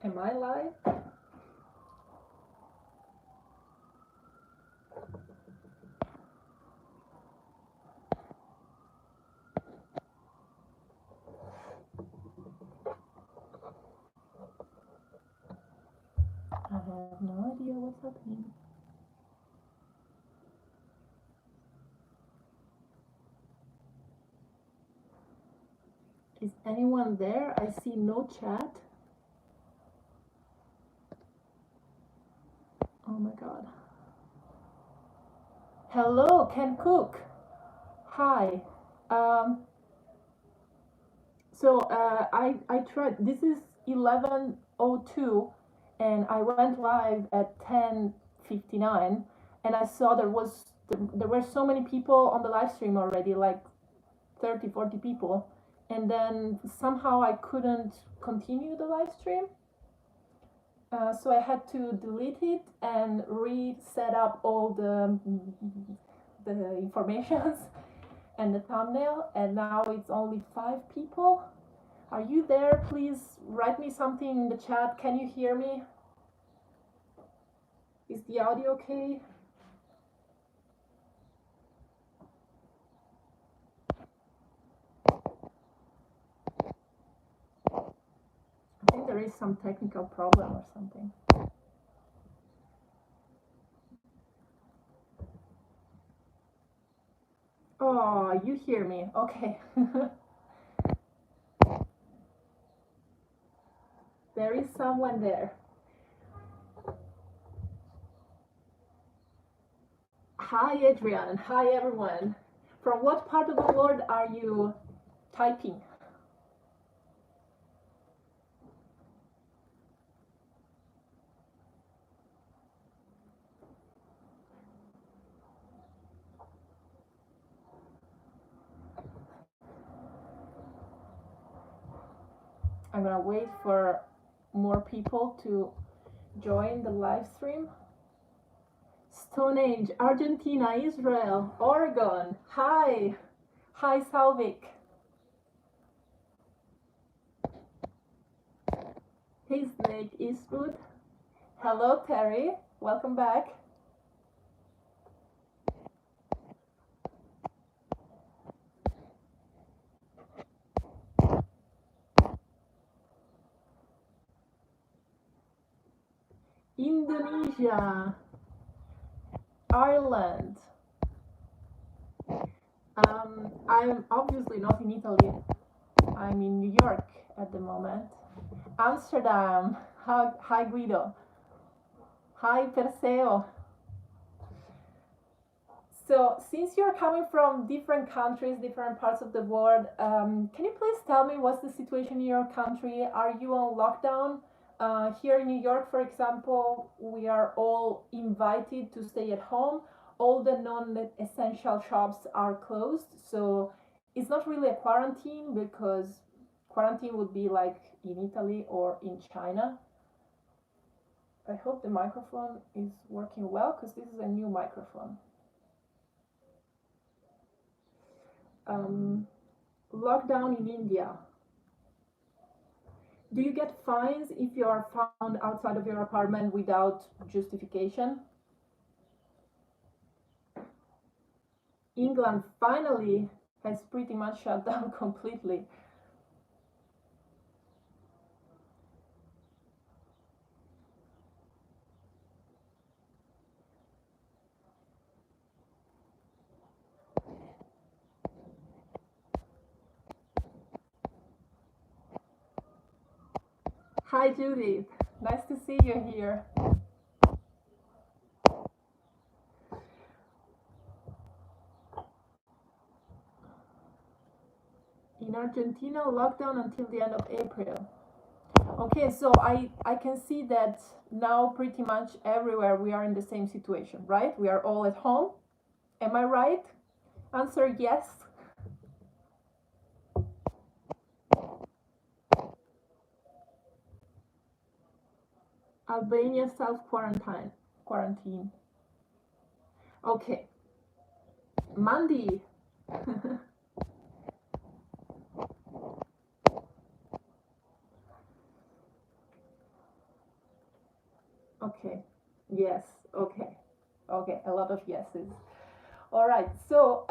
Am I live? I have no idea what's happening. Is anyone there? I see no chat. Oh my god. Hello, Ken Cook. Hi. I tried. This is 11:02, and I went live at 10:59, and I saw there were so many people on the live stream already, like 30, 40 people, and then somehow I couldn't continue the live stream. So I had to delete it and reset up all the informations and the thumbnail, and now it's only 5 people. Are you there? Please write me something in the chat. Can you hear me? Is the audio okay? I think there is some technical problem or something. Oh, you hear me. Okay. There is someone there. Hi, Adrian. Hi, everyone. From what part of the world are you typing? I'm gonna wait for more people to join the live stream. Stone Age, Argentina, Israel, Oregon. Hi. Hi, Salvik. Hey, Snake Eastwood. Hello, Terry. Welcome back. Indonesia, Ireland. I'm obviously not in Italy. I'm in New York at the moment. Amsterdam. Hi, Guido. Hi, Perseo. So, since you're coming from different countries, different parts of the world, can you please tell me what's the situation in your country? Are you on lockdown? Here in New York, for example, we are all invited to stay at home. All the non-essential shops are closed, so it's not really a quarantine because quarantine would be like in Italy or in China. I hope the microphone is working well because this is a new microphone. Lockdown in India. Do you get fines if you are found outside of your apartment without justification? England finally has pretty much shut down completely. Hi, Judith. Nice to see you here. In Argentina, lockdown until the end of April. Okay, so I can see that now pretty much everywhere we are in the same situation, right? We are all at home. Am I right? Answer yes. Albania quarantine. Okay. Mandy. Okay. Yes. Okay. Okay. A lot of yeses. All right. So,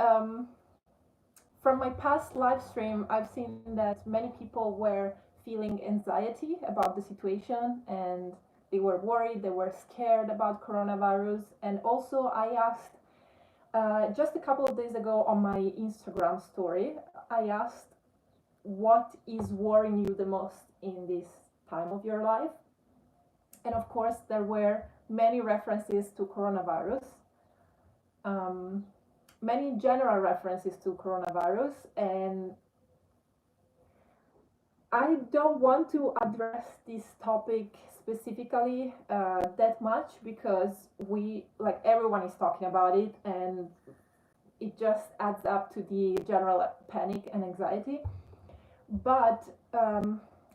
from my past live stream, I've seen that many people were feeling anxiety about the situation, and they were worried, they were scared about coronavirus. And also, I asked just a couple of days ago on my Instagram story, I asked, what is worrying you the most in this time of your life? And of course, there were many references to coronavirus, um, many general references to coronavirus, and I don't want to address this topic specifically that much because like everyone is talking about it, and it just adds up to the general panic and anxiety. But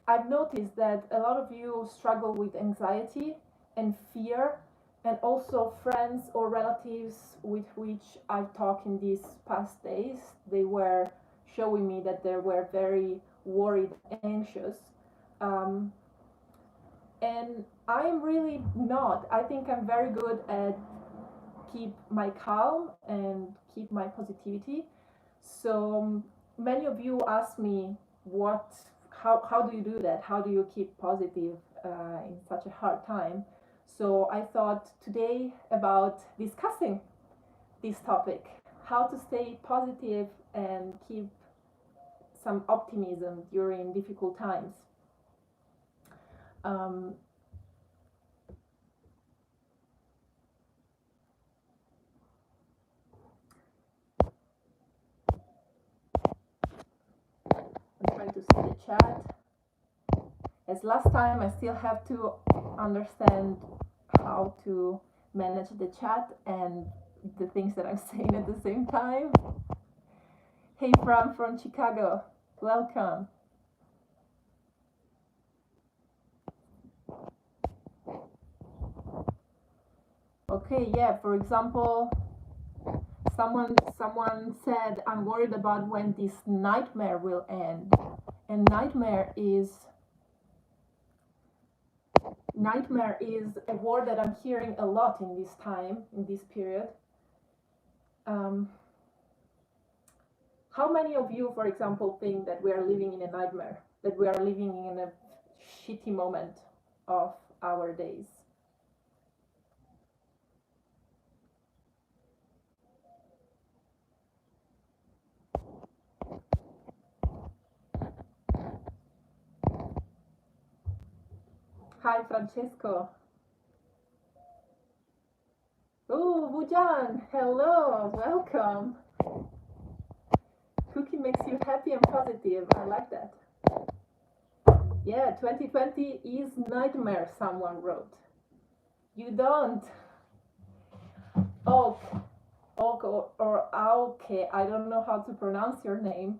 I've noticed that a lot of you struggle with anxiety and fear, and also friends or relatives with which I've talked in these past days, they were showing me that they were very worried, anxious. Um, and I'm really not. I think I'm very good at keep my calm and keep my positivity. So many of you ask me how do you do that? How do you keep positive in such a hard time? So I thought today about discussing this topic, how to stay positive and keep some optimism during difficult times. Um, I'm trying to see the chat. As last time, I still have to understand how to manage the chat and the things that I'm saying at the same time. Hey, from Chicago, welcome. Okay, yeah. For example, someone said, I'm worried about when this nightmare will end, and nightmare is a word that I'm hearing a lot in this time, in this period. Um, how many of you, for example, think that we are living in a nightmare, that we are living in a shitty moment of our days? Hi, Francesco. Oh, Bujan, hello, welcome. Cooking makes you happy and positive. I like that. Yeah, 2020 is nightmare, someone wrote. You don't. Ok, ok, or okay, I don't know how to pronounce your name.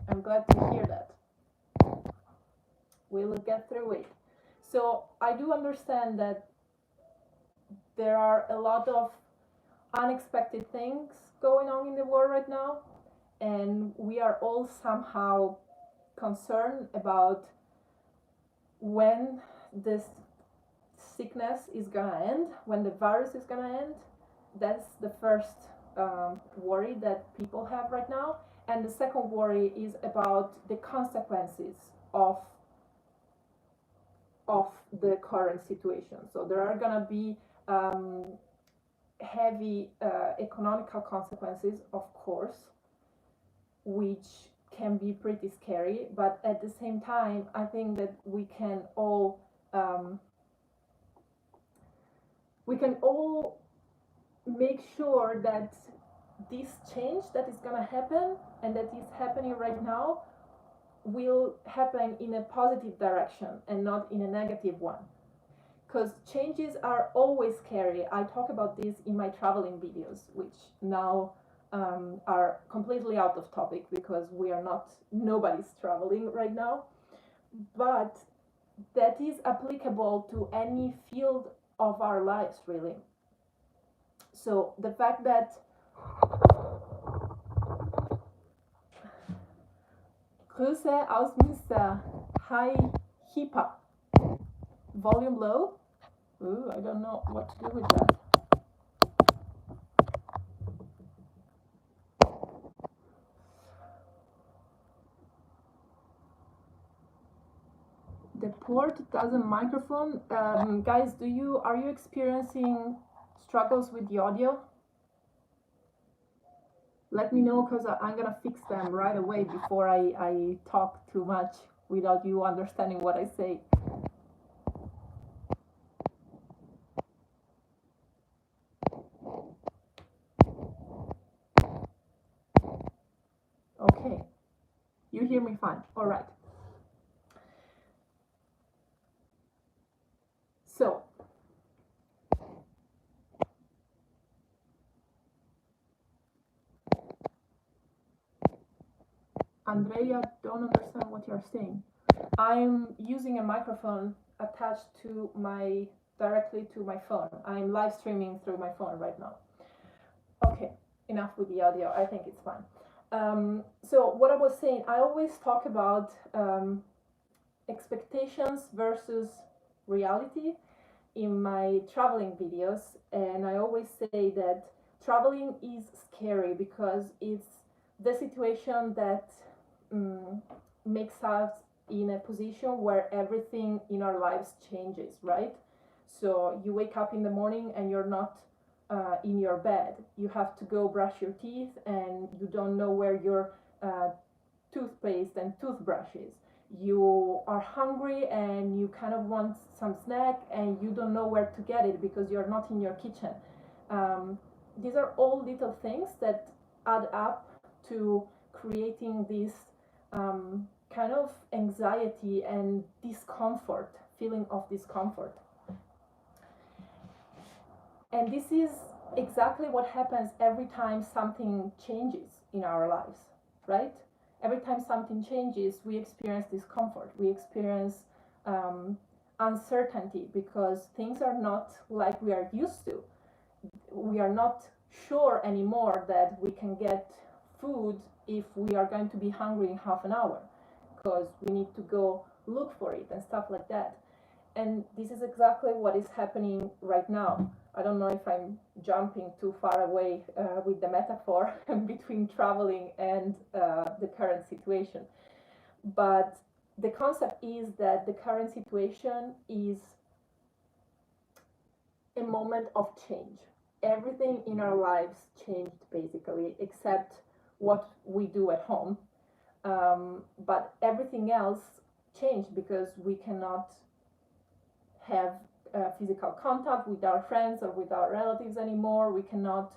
I'm glad to hear that. We will get through it. So I do understand that there are a lot of unexpected things going on in the world right now, and we are all somehow concerned about when this sickness is gonna end, when the virus is gonna end. That's the first worry that people have right now, and the second worry is about the consequences of the current situation. So there are gonna be heavy economical consequences, of course, which can be pretty scary. But at the same time, I think that we can all make sure that this change that is gonna happen and that is happening right now will happen in a positive direction and not in a negative one. Because changes are always scary. I talk about this in my traveling videos, which now are completely out of topic because nobody's traveling right now. But that is applicable to any field of our lives, really. So the fact that Grüße aus Münster. Hi, Hipa. Volume low? Ooh, I don't know what to do with that. The port doesn't microphone. Guys, are you experiencing struggles with the audio? Let me know, because I'm gonna fix them right away before I talk too much without you understanding what I say. Okay, you hear me fine. All right. So, Andrea, don't understand what you're saying. I'm using a microphone attached to directly to my phone. I'm live streaming through my phone right now. Okay, enough with the audio. I think it's fine. So what I was saying, I always talk about expectations versus reality in my traveling videos, and I always say that traveling is scary because it's the situation that makes us in a position where everything in our lives changes, right? So you wake up in the morning and you're not in your bed. You have to go brush your teeth, and you don't know where your toothpaste and toothbrush is. You are hungry and you kind of want some snack, and you don't know where to get it because you're not in your kitchen. These are all little things that add up to creating this kind of anxiety and discomfort, feeling of discomfort. And this is exactly what happens every time something changes in our lives, right? Every time something changes, we experience discomfort. We experience uncertainty because things are not like we are used to. We are not sure anymore that we can get food if we are going to be hungry in half an hour, because we need to go look for it and stuff like that. And this is exactly what is happening right now. I don't know if I'm jumping too far away with the metaphor between traveling and the current situation. But the concept is that the current situation is a moment of change. Everything in our lives changed basically, except what we do at home. But everything else changed because we cannot have physical contact with our friends or with our relatives anymore. We cannot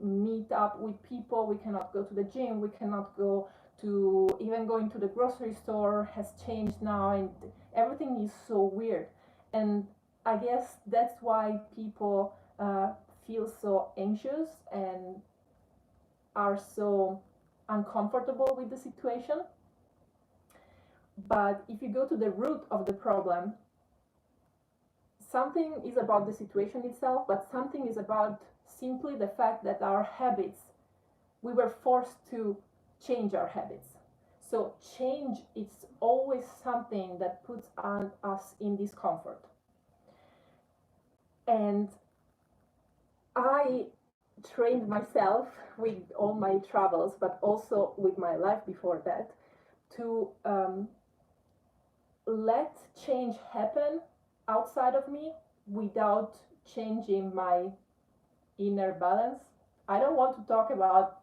meet up with people. We cannot go to the gym. We cannot go to, even going to the grocery store has changed now, and everything is so weird. And I guess that's why people feel so anxious and are so uncomfortable with the situation. But if you go to the root of the problem, something is about the situation itself, but something is about simply the fact that our habits, we were forced to change our habits. So change is always something that puts us in discomfort. And I trained myself with all my travels, but also with my life before that, to let change happen outside of me without changing my inner balance. I don't want to talk about,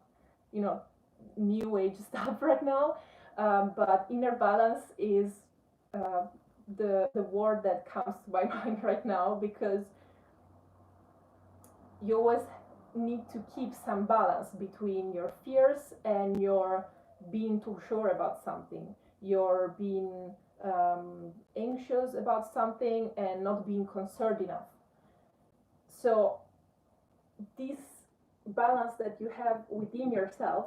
new age stuff right now, but inner balance is the word that comes to my mind right now, because you always need to keep some balance between your fears and your being too sure about something, your being anxious about something and not being concerned enough. So this balance that you have within yourself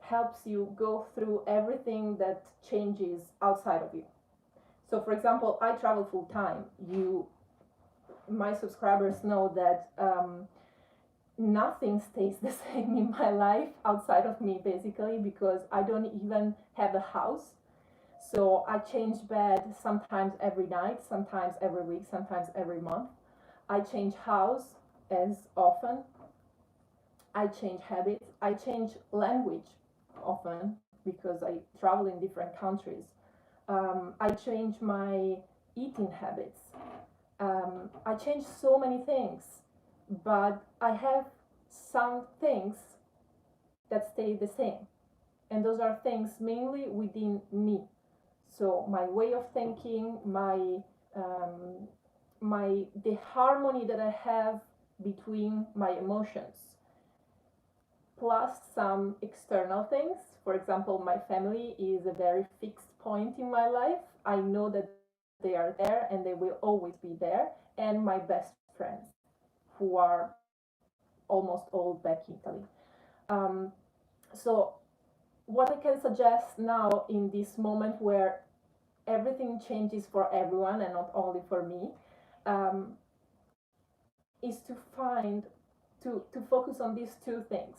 helps you go through everything that changes outside of you. So for example, I travel full time. My subscribers know that nothing stays the same in my life outside of me, basically, because I don't even have a house. So I change bed sometimes every night, sometimes every week, sometimes every month. I change house as often. I change habits. I change language often because I travel in different countries. I change my eating habits. I change so many things, but I have some things that stay the same. And those are things mainly within me. So my way of thinking, um, the harmony that I have between my emotions, plus some external things. For example, my family is a very fixed point in my life. I know that they are there and they will always be there. And my best friends, who are almost all back in Italy. Um, so, what I can suggest now in this moment where everything changes for everyone and not only for me, um, is to focus on these two things.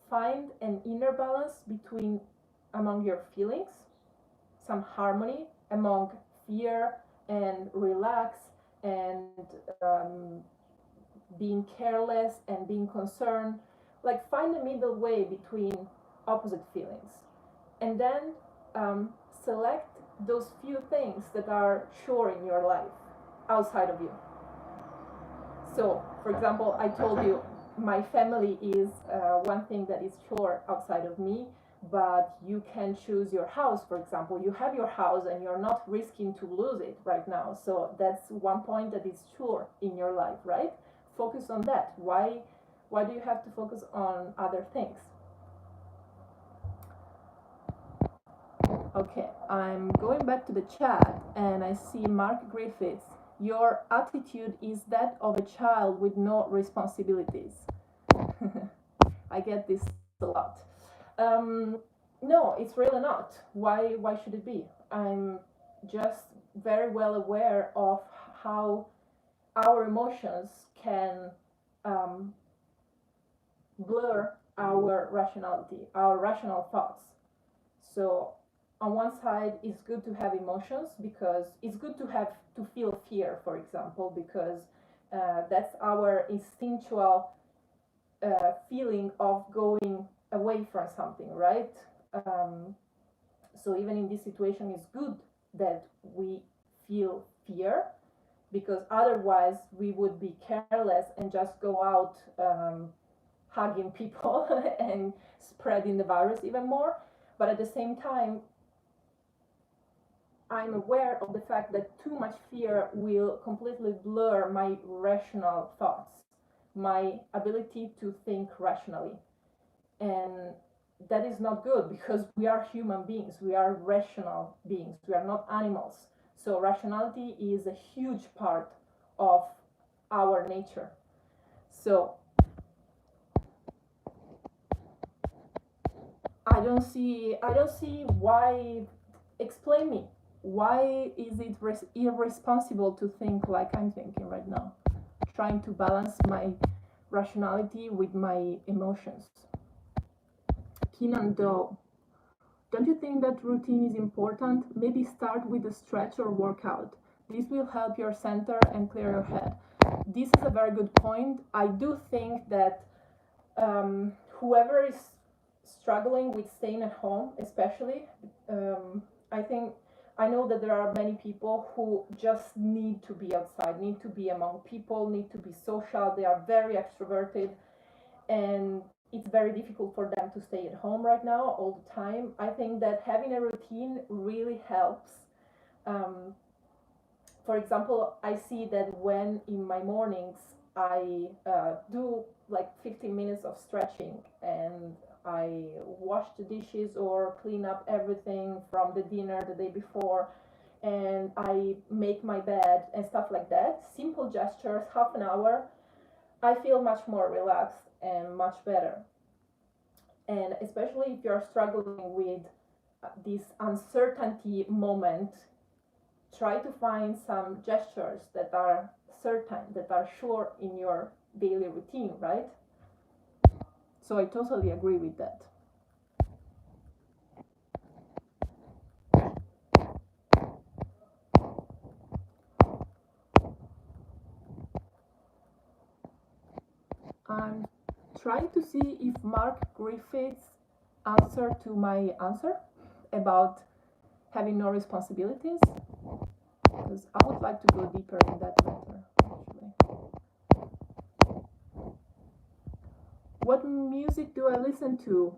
Find an inner balance between among your feelings, some harmony among fear and relax and um, being careless and being concerned. Like find a middle way between opposite feelings, and then select those few things that are sure in your life outside of you. So, for example, I told you my family is one thing that is sure outside of me, but you can choose your house, for example. You have your house and you're not risking to lose it right now. So, that's one point that is sure in your life, right? Focus on that. Why do you have to focus on other things? Okay, I'm going back to the chat and I see Mark Griffiths. Your attitude is that of a child with no responsibilities. I get this a lot. Um, no, it's really not. Why should it be? I'm just very well aware of how our emotions can um, blur our rationality, our rational thoughts. So on one side, it's good to have emotions because it's good to have to feel fear, for example, because that's our instinctual feeling of going away from something, right? Um, so even in this situation, it's good that we feel fear because otherwise we would be careless and just go out hugging people and spreading the virus even more. But at the same time, I'm aware of the fact that too much fear will completely blur my rational thoughts, my ability to think rationally. And that is not good because we are human beings, we are rational beings, we are not animals. So, rationality is a huge part of our nature. So, I don't see why. Explain me. Why is it irresponsible to think like I'm thinking right now? Trying to balance my rationality with my emotions. Kinan Do, don't you think that routine is important? Maybe start with a stretch or workout. This will help your center and clear your head. This is a very good point. I do think that whoever is struggling with staying at home, especially, I think I know that there are many people who just need to be outside, need to be among people, need to be social. They are very extroverted, and it's very difficult for them to stay at home right now all the time. I think that having a routine really helps. Um, for example, I see that when in my mornings I do like 15 minutes of stretching and I wash the dishes or clean up everything from the dinner the day before and I make my bed and stuff like that, simple gestures, half an hour, I feel much more relaxed and much better. And especially if you're struggling with this uncertainty moment, try to find some gestures that are certain, that are sure in your daily routine, right? So I totally agree with that. trying to see if Mark Griffith's answer to my answer about having no responsibilities, because I would like to go deeper in that matter, actually. What music do I listen to?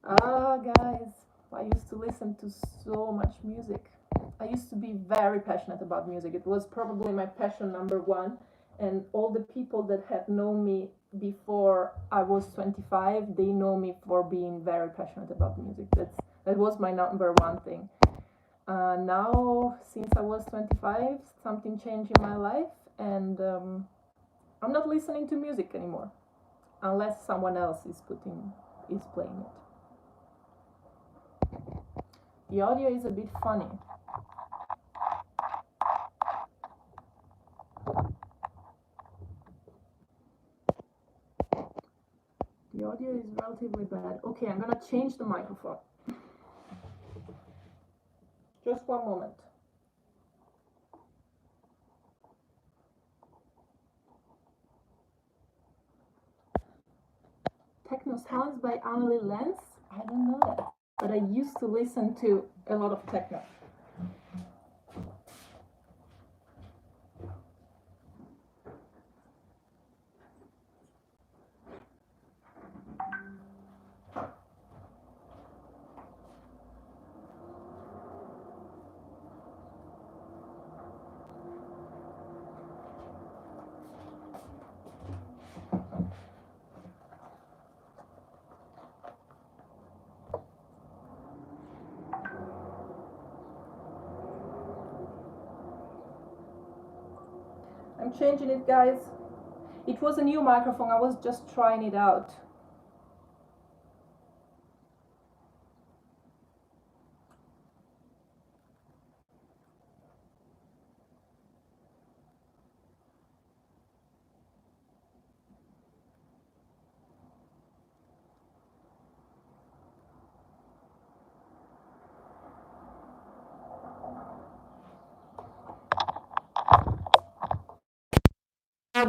Guys, I used to listen to so much music. I used to be very passionate about music. It was probably my passion number one. And all the people that have known me before I was 25, they know me for being very passionate about music. That was my number one thing. Now, since I was 25, something changed in my life, and I'm not listening to music anymore, unless someone else is playing it. The audio is a bit funny. The audio is relatively bad. Okay, I'm gonna change the microphone. Just one moment. Techno Sounds by Amelie Lenz? I don't know that, but I used to listen to a lot of techno. I'm changing it, guys. It was a new microphone. I was just trying it out.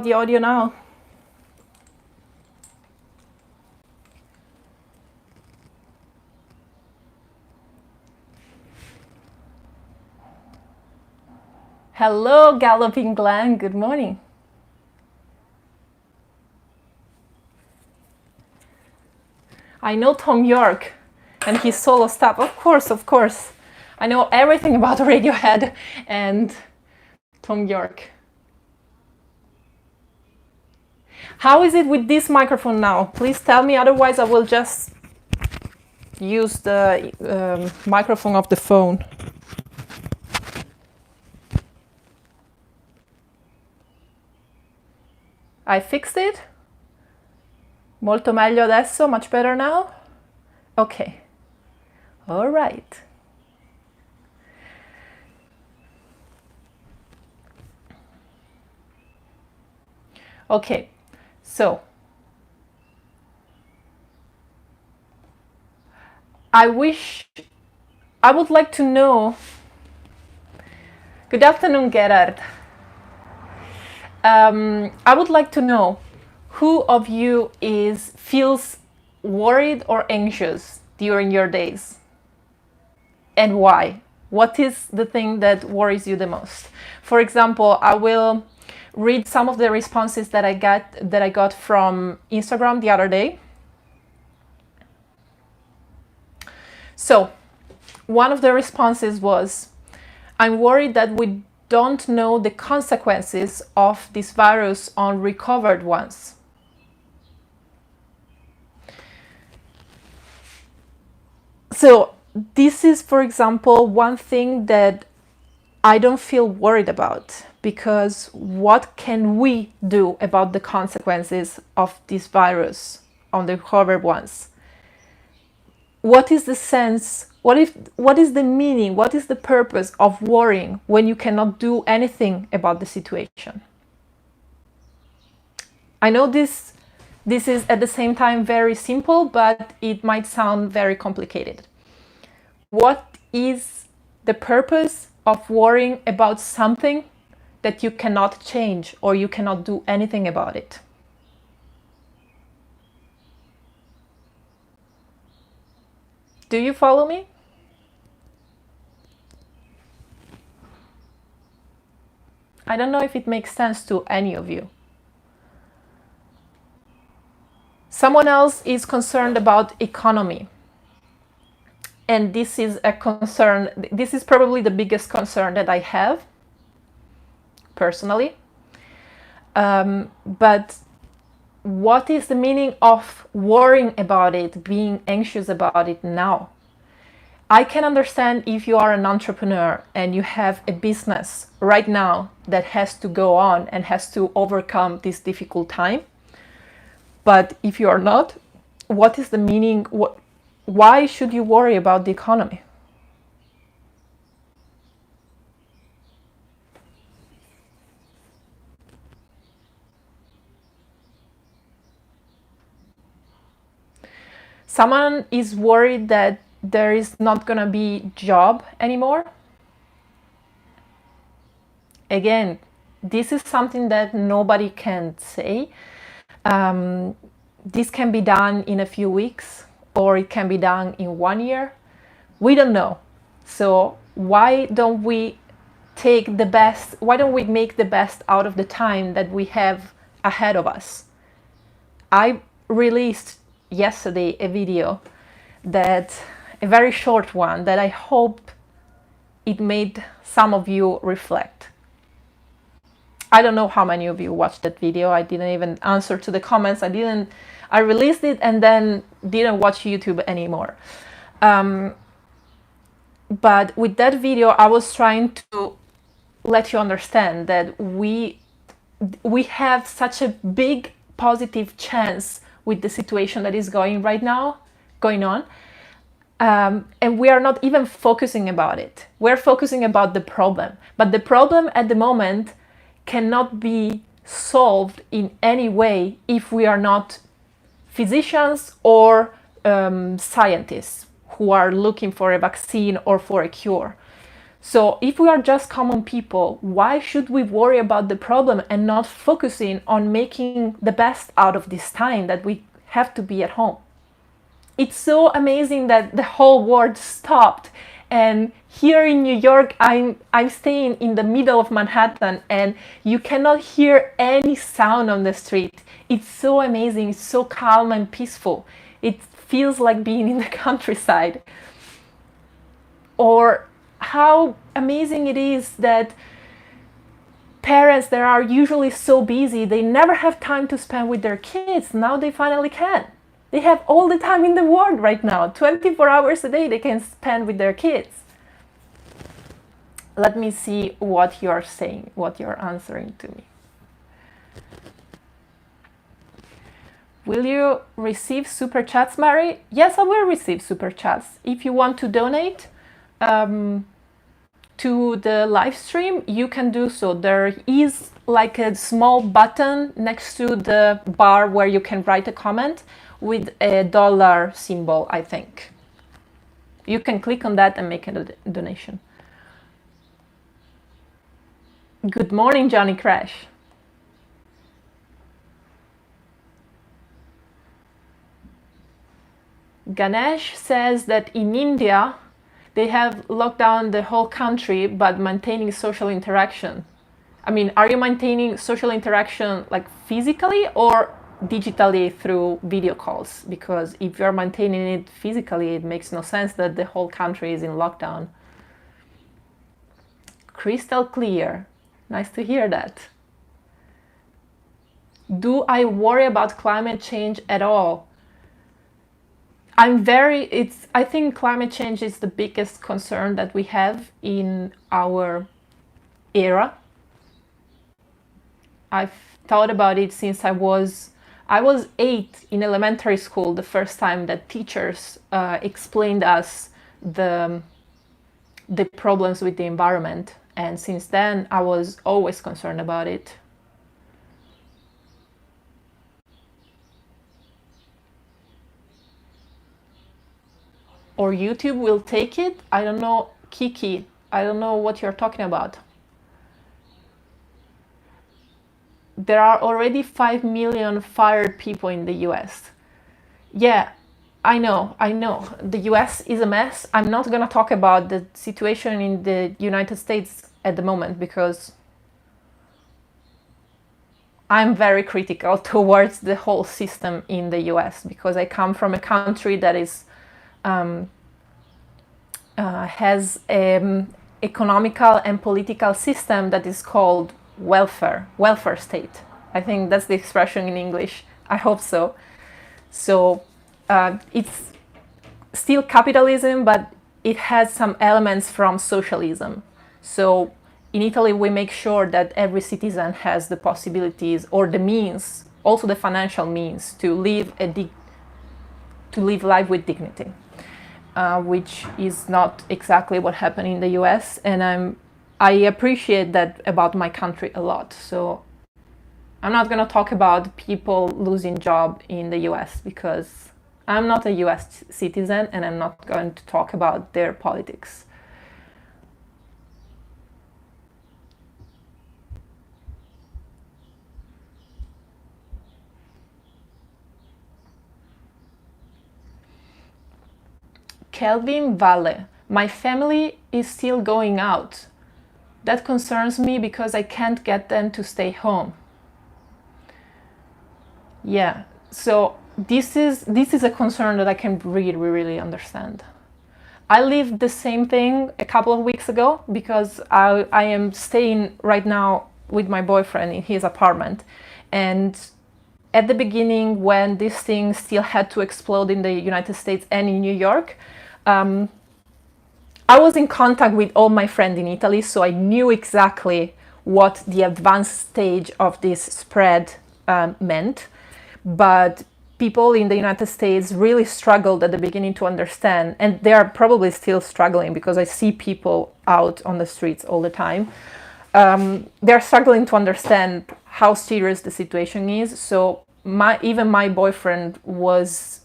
The audio now. Hello, Galloping Glen. Good morning. I know Tom York and his solo stuff. Of course. I know everything about Radiohead and Tom York. How is it with this microphone now? Please tell me, otherwise I will just use the microphone of the phone. I fixed it. Molto meglio adesso, much better now. Okay. All right. Okay. So, I would like to know. Good afternoon, Gerard. I would like to know who of you feels worried or anxious during your days, and why? What is the thing that worries you the most? For example, I will read some of the responses that I got from Instagram the other day. So, one of the responses was, I'm worried that we don't know the consequences of this virus on recovered ones. So this is, for example, one thing that I don't feel worried about, because what can we do about the consequences of this virus on the recovered ones? What is the sense? What is the meaning? What is the purpose of worrying when you cannot do anything about the situation? I know this is at the same time very simple, but it might sound very complicated. What is the purpose of worrying about something that you cannot change or you cannot do anything about it? Do you follow me? I don't know if it makes sense to any of you. Someone else is concerned about economy. And this is a concern, this is probably the biggest concern that I have personally. But what is the meaning of worrying about it, being anxious about it now? I can understand if you are an entrepreneur and you have a business right now that has to go on and has to overcome this difficult time. But if you are not, what is the meaning? Why should you worry about the economy? Someone is worried that there is not going to be job anymore. Again, this is something that nobody can say. This can be done in a few weeks, or it can be done in 1 year. We don't know. So why don't we why don't we make the best out of the time that we have ahead of us? I released yesterday a video a very short one that I hope it made some of you reflect. I don't know how many of you watched that video. I didn't even answer to the comments. I released it and then didn't watch YouTube anymore. But with that video, I was trying to let you understand that we have such a big positive chance with the situation that is going on. And we are not even focusing about it. We're focusing about the problem. But the problem at the moment cannot be solved in any way if we are not physicians or scientists who are looking for a vaccine or for a cure. So if we are just common people, why should we worry about the problem and not focusing on making the best out of this time that we have to be at home? It's so amazing that the whole world stopped. And here in New York, I'm staying in the middle of Manhattan and you cannot hear any sound on the street. It's so amazing. It's so calm and peaceful. It feels like being in the countryside. Or how amazing it is that parents that are usually so busy, they never have time to spend with their kids. Now they finally can. They have all the time in the world right now. 24 hours a day they can spend with their kids. Let me see what you're saying, what you're answering to me. Will you receive super chats, Mary? Yes, I will receive super chats. If you want to donate to the live stream, you can do so. There is like a small button next to the bar where you can write a comment with a dollar symbol, I think. You can click on that and make a donation. Good morning, Johnny Crash. Ganesh says that in India, they have locked down the whole country, but maintaining social interaction. I mean, are you maintaining social interaction like physically or digitally through video calls? Because if you're maintaining it physically, it makes no sense that the whole country is in lockdown. Crystal clear. Nice to hear that. Do I worry about climate change at all? I think climate change is the biggest concern that we have in our era. I've thought about it since I was 8 in elementary school, the first time that teachers explained us the problems with the environment. And since then, I was always concerned about it. Or YouTube will take it? I don't know, Kiki. I don't know what you're talking about. There are already 5 million fired people in the US. Yeah, I know. The US is a mess. I'm not going to talk about the situation in the United States at the moment because I'm very critical towards the whole system in the US because I come from a country that is has an economical and political system that is called welfare state. I think that's the expression in English. I hope so. So it's still capitalism, but it has some elements from socialism. So in Italy, we make sure that every citizen has the possibilities or the means, also the financial means, to live life with dignity, which is not exactly what happened in the US. And I appreciate that about my country a lot. So I'm not going to talk about people losing job in the US because I'm not a US citizen and I'm not going to talk about their politics. Kelvin Valle, my family is still going out. That concerns me because I can't get them to stay home. Yeah, so this is a concern that I can really understand. I lived the same thing a couple of weeks ago because I am staying right now with my boyfriend in his apartment. And at the beginning, when this thing still had to explode in the United States and in New York, I was in contact with all my friends in Italy, so I knew exactly what the advanced stage of this spread meant. But people in the United States really struggled at the beginning to understand, and they are probably still struggling because I see people out on the streets all the time. They're struggling to understand how serious the situation is. So even my boyfriend was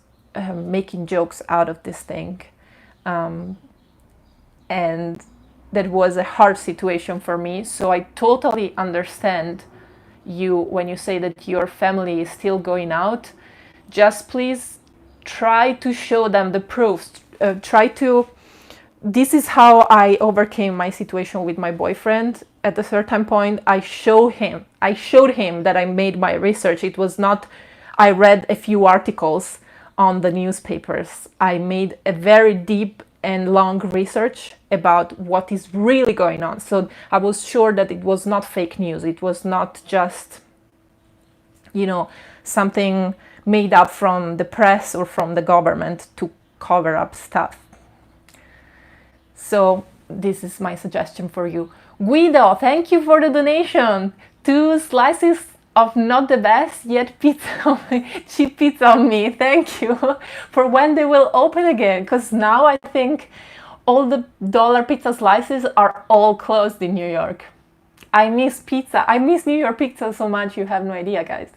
making jokes out of this thing. And that was a hard situation for me. So I totally understand you when you say that your family is still going out. Just please try to show them the proofs. This is how I overcame my situation with my boyfriend. At a certain point, I showed him that I made my research. It was not, I read a few articles on the newspapers. I made a very deep and long research about what is really going on. So I was sure that it was not fake news. It was not just, something made up from the press or from the government to cover up stuff. So this is my suggestion for you. Guido, thank you for the donation. 2 slices of not the best yet pizza, cheap pizza on me. Thank you for when they will open again. Because now I think all the dollar pizza slices are all closed in New York. I miss pizza. I miss New York pizza so much. You have no idea, guys.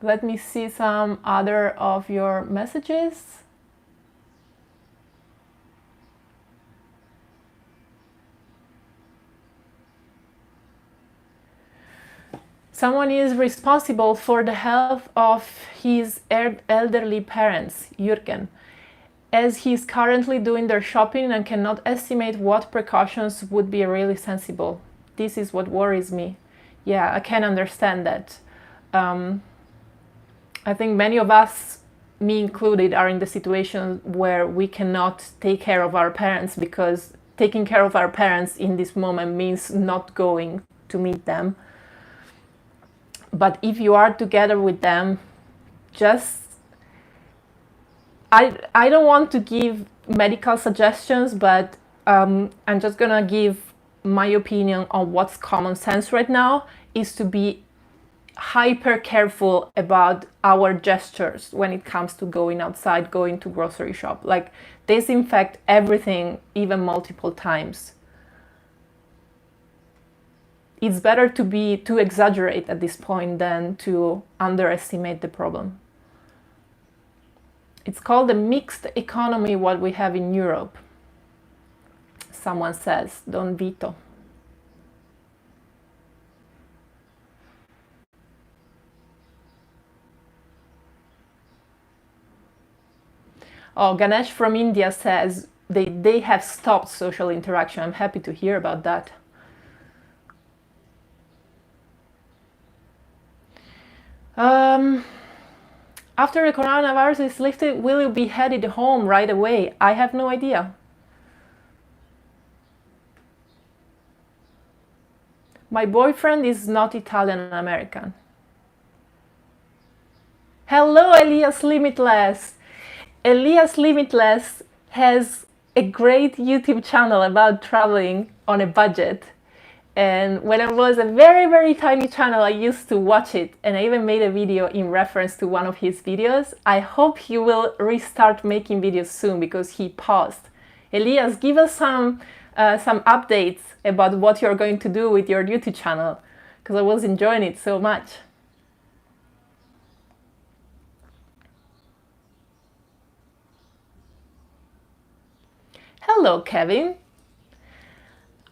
Let me see some other of your messages. Someone is responsible for the health of his elderly parents, Jürgen, as he is currently doing their shopping and cannot estimate what precautions would be really sensible. This is what worries me. Yeah, I can understand that. I think many of us, me included, are in the situation where we cannot take care of our parents because taking care of our parents in this moment means not going to meet them. But if you are together with them, I don't want to give medical suggestions, but I'm just gonna give my opinion on what's common sense right now is to be hyper careful about our gestures when it comes to going outside, going to grocery shop. Like disinfect everything even multiple times. It's better to exaggerate at this point than to underestimate the problem. It's called a mixed economy, what we have in Europe. Someone says, Don Vito. Oh, Ganesh from India says they have stopped social interaction. I'm happy to hear about that. After the coronavirus is lifted, will you be headed home right away? I have no idea. My boyfriend is not Italian American. Hello, Elias Limitless. Elias Limitless has a great YouTube channel about traveling on a budget. And when it was a very, very tiny channel, I used to watch it. And I even made a video in reference to one of his videos. I hope he will restart making videos soon because he paused. Elias, give us some updates about what you're going to do with your YouTube channel, because I was enjoying it so much. Hello, Kevin.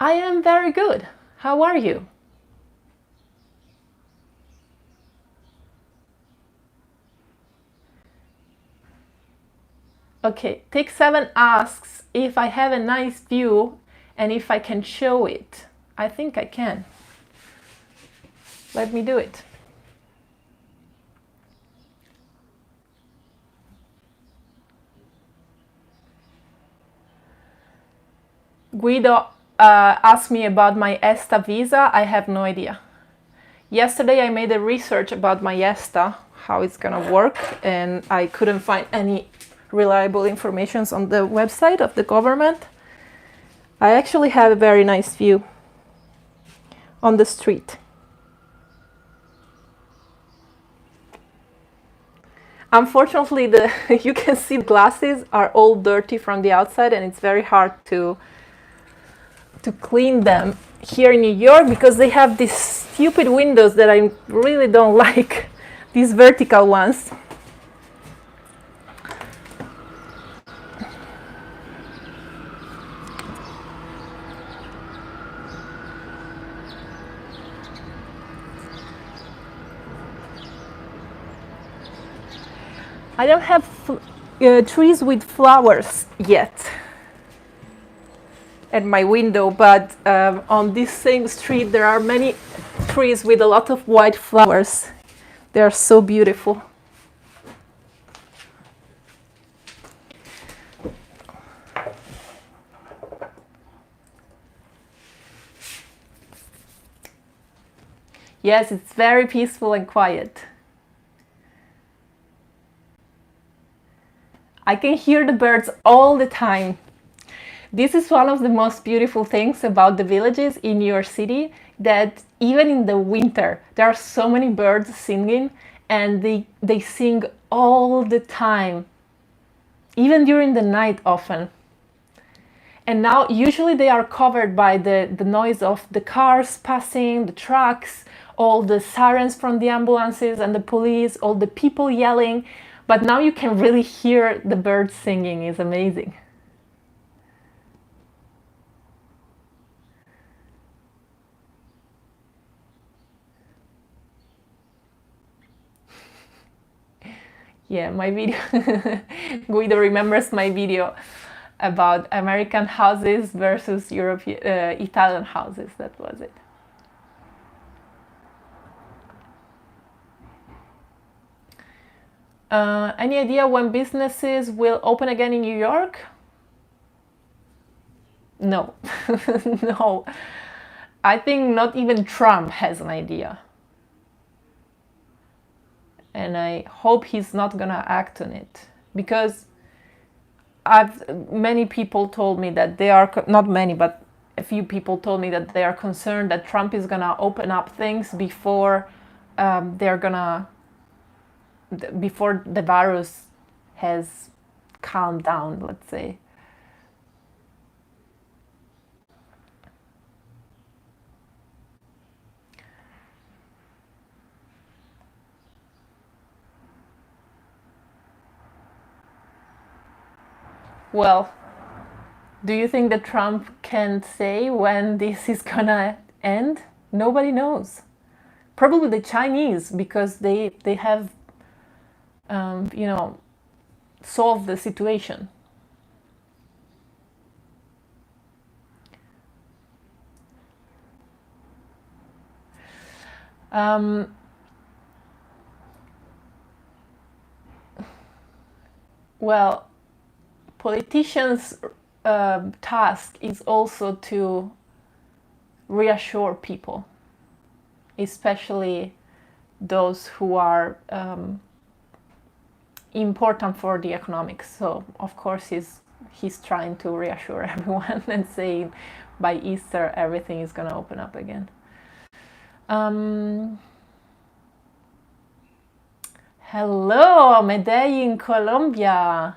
I am very good. How are you? Okay, Take 7 asks if I have a nice view and if I can show it. I think I can. Let me do it. Guido asked me about my ESTA visa. I have no idea. Yesterday I made a research about my ESTA, how it's gonna work, and I couldn't find any reliable information on the website of the government. I actually have a very nice view on the street. Unfortunately, you can see the glasses are all dirty from the outside, and it's very hard to clean them here in New York because they have these stupid windows that I really don't like, these vertical ones. I don't have trees with flowers yet at my window, but on this same street there are many trees with a lot of white flowers. They are so beautiful. Yes, it's very peaceful and quiet. I can hear the birds all the time. This is one of the most beautiful things about the villages in your city, that even in the winter, there are so many birds singing, and they sing all the time, even during the night often. And now usually they are covered by the noise of the cars passing, the trucks, all the sirens from the ambulances and the police, all the people yelling. But now you can really hear the birds singing. It's amazing. Yeah, my video. Guido remembers my video about American houses versus Italian houses. That was it. Any idea when businesses will open again in New York? No. No. I think not even Trump has an idea. And I hope he's not gonna act on it, because many people told me that they are, not many, but a few people told me that they are concerned that Trump is gonna open up things before before the virus has calmed down, let's say. Well, do you think that Trump can say when this is gonna end? Nobody knows. Probably the Chinese, because they have, solve the situation. Well, politicians' task is also to reassure people, especially those who are important for the economics. So of course he's trying to reassure everyone and saying by Easter everything is going to open up again. Hello, Medellin, Colombia.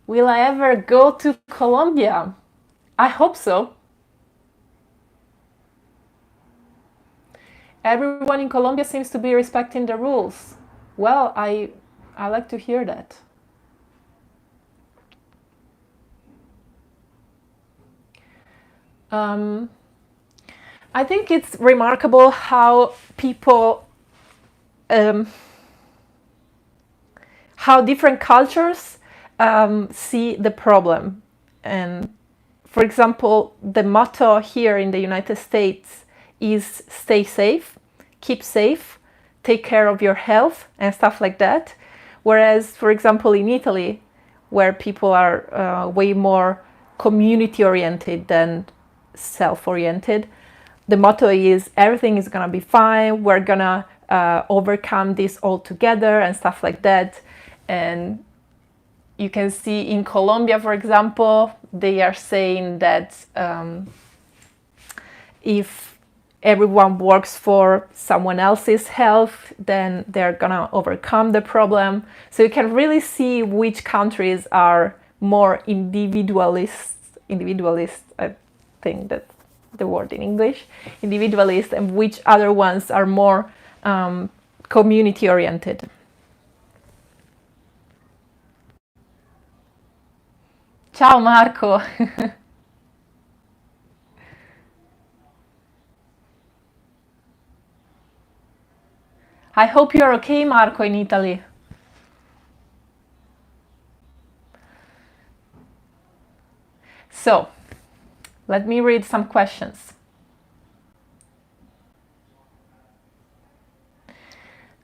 Will I ever go to Colombia? I hope so. Everyone in Colombia seems to be respecting the rules. Well, I like to hear that. I think it's remarkable how people, how different cultures see the problem. And for example, the motto here in the United States is stay safe, keep safe, take care of your health and stuff like that. Whereas, for example, in Italy, where people are way more community-oriented than self-oriented, the motto is everything is gonna be fine, we're gonna overcome this all together and stuff like that. And you can see in Colombia, for example, they are saying that if everyone works for someone else's health, then they're gonna overcome the problem. So you can really see which countries are more individualist, I think that's the word in English, individualist, and which other ones are more community oriented. Ciao Marco! I hope you're okay, Marco, in Italy. So, let me read some questions.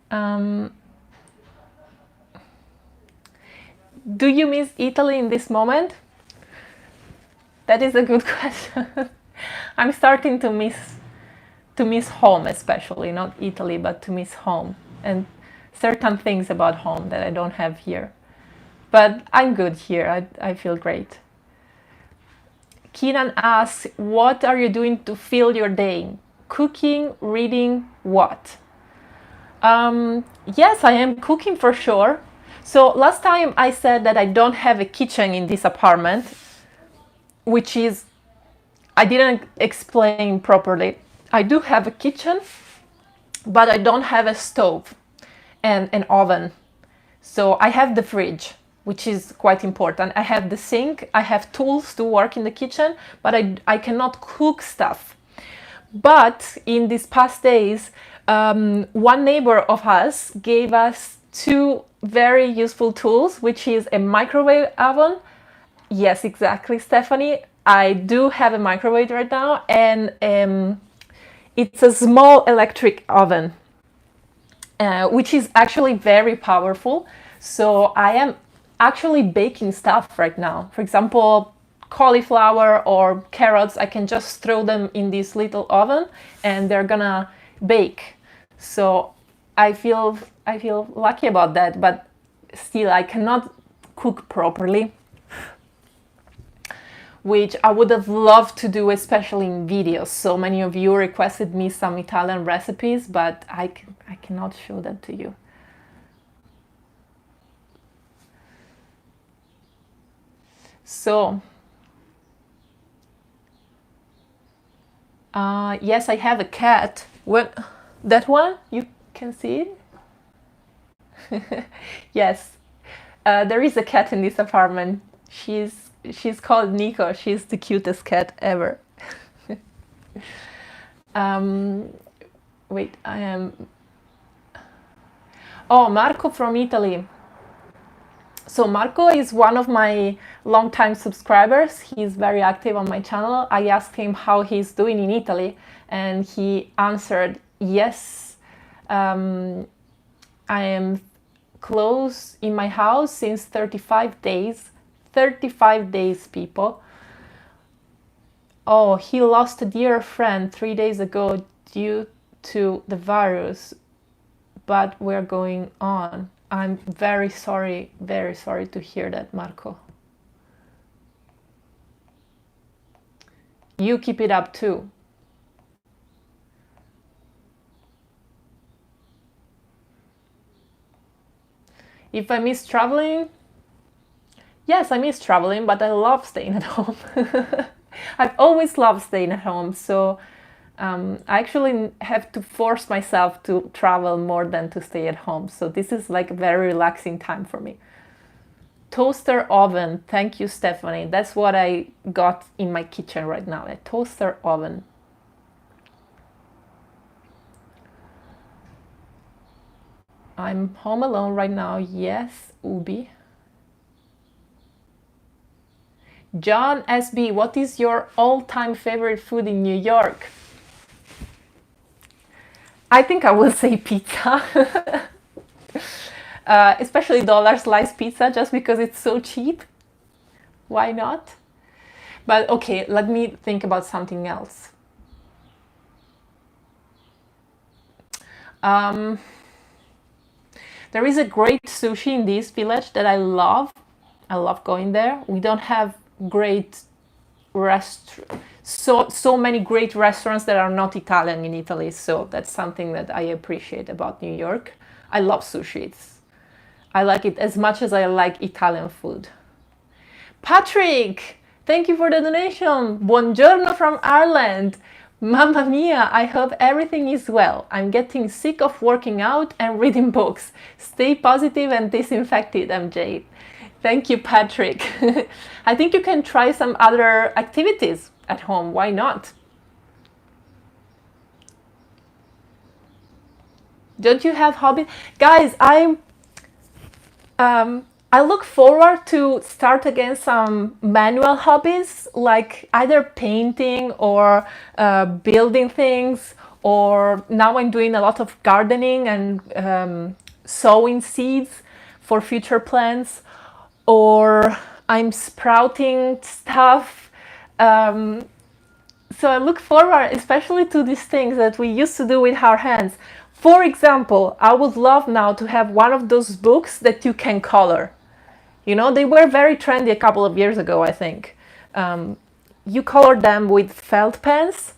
Do you miss Italy in this moment? That is a good question. I'm starting to miss home, especially, not Italy, but to miss home and certain things about home that I don't have here. But I'm good here. I feel great. Keenan asks, what are you doing to fill your day? Cooking, reading, what? Yes, I am cooking for sure. So last time I said that I don't have a kitchen in this apartment, which is, I didn't explain properly. I do have a kitchen, but I don't have a stove and an oven. So I have the fridge, which is quite important. I have the sink, I have tools to work in the kitchen, but I cannot cook stuff. But in these past days, one neighbor of us gave us two very useful tools, which is a microwave oven. Yes, exactly, Stephanie. I do have a microwave right now, and it's a small electric oven, which is actually very powerful. So I am actually baking stuff right now. For example, cauliflower or carrots, I can just throw them in this little oven and they're gonna bake. So I feel lucky about that, but still I cannot cook properly, which I would have loved to do, especially in videos. So many of you requested me some Italian recipes, but I cannot show that to you. So, yes, I have a cat. What? That one? You can see it? Yes, there is a cat in this apartment. She's called Nico. She's the cutest cat ever. Wait, I am... Oh, Marco from Italy. So Marco is one of my longtime subscribers. He's very active on my channel. I asked him how he's doing in Italy, and he answered, yes, I am close in my house since 35 days. 35 days, people. Oh, he lost a dear friend 3 days ago due to the virus, but we're going on. I'm very sorry to hear that, Marco. You keep it up too. If I miss traveling, yes, I miss traveling, but I love staying at home. I've always loved staying at home, so I actually have to force myself to travel more than to stay at home. So this is like a very relaxing time for me. Toaster oven. Thank you, Stephanie. That's what I got in my kitchen right now, a toaster oven. I'm home alone right now. Yes, Ubi. John SB, what is your all-time favorite food in New York? I think I will say pizza. Especially dollar slice pizza, just because it's so cheap. Why not? But okay, let me think about something else. There is a great sushi in this village that I love. I love going there. We don't have great so many great restaurants that are not Italian in Italy, so that's something that I appreciate about New York. I love sushi. I like it as much as I like Italian food. Patrick, thank you for the donation. Buongiorno from Ireland. Mamma mia, I hope everything is well. I'm getting sick of working out and reading books. Stay positive and disinfected, MJ. Thank you, Patrick. I think you can try some other activities at home. Why not? Don't you have hobbies? Guys, I look forward to start again some manual hobbies, like either painting or building things, or now I'm doing a lot of gardening and sowing seeds for future plants, or I'm sprouting stuff. So I look forward especially to these things that we used to do with our hands. For example, I would love now to have one of those books that you can color. You know, they were very trendy a couple of years ago, I think. You color them with felt pens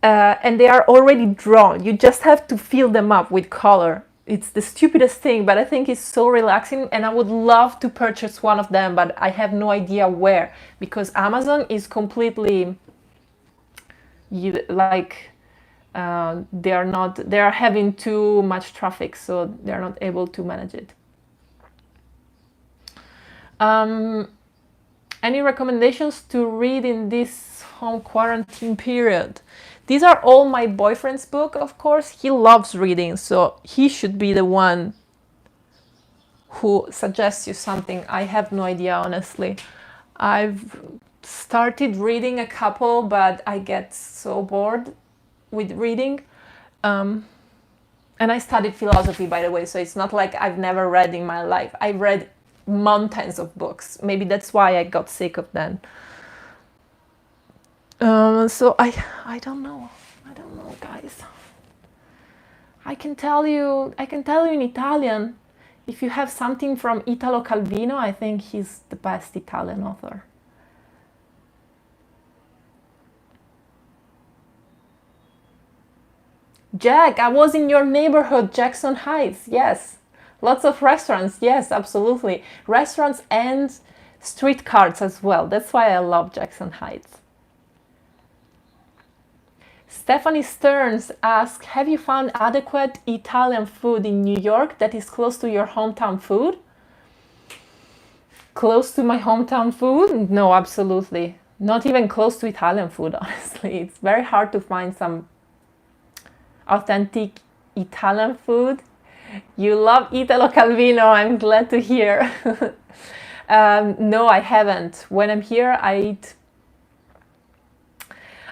and they are already drawn. You just have to fill them up with color. It's the stupidest thing, but I think it's so relaxing, and I would love to purchase one of them, but I have no idea where, because Amazon is completely they are having too much traffic, so they're not able to manage it. Any recommendations to read in this home quarantine period? These are all my boyfriend's book, of course. He loves reading, so he should be the one who suggests you something. I have no idea, honestly. I've started reading a couple, but I get so bored with reading. And I studied philosophy, by the way, so it's not like I've never read in my life. I've read mountains of books. Maybe that's why I got sick of them. So I don't know, guys. I can tell you in Italian. If you have something from Italo Calvino, I think he's the best Italian author. Jack, I was in your neighborhood, Jackson Heights. Yes, lots of restaurants. Yes, absolutely, restaurants and street carts as well. That's why I love Jackson Heights. Stephanie Stearns asks, have you found adequate Italian food in New York that is close to your hometown food? Close to my hometown food? No, absolutely. Not even close to Italian food, honestly. It's very hard to find some authentic Italian food. You love Italo Calvino, I'm glad to hear. No, I haven't. When I'm here, I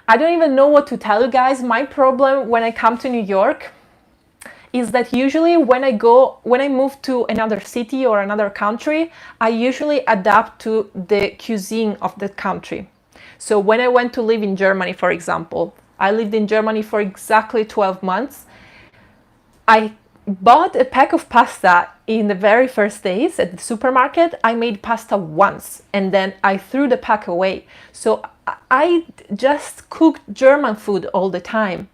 don't even know what to tell you guys. My problem when I come to New York is that usually when I move to another city or another country, I usually adapt to the cuisine of the country. So when I went to live in Germany, for example, I lived in Germany for exactly 12 months. I bought a pack of pasta in the very first days at the supermarket. I made pasta once and then I threw the pack away. So I just cooked German food all the time.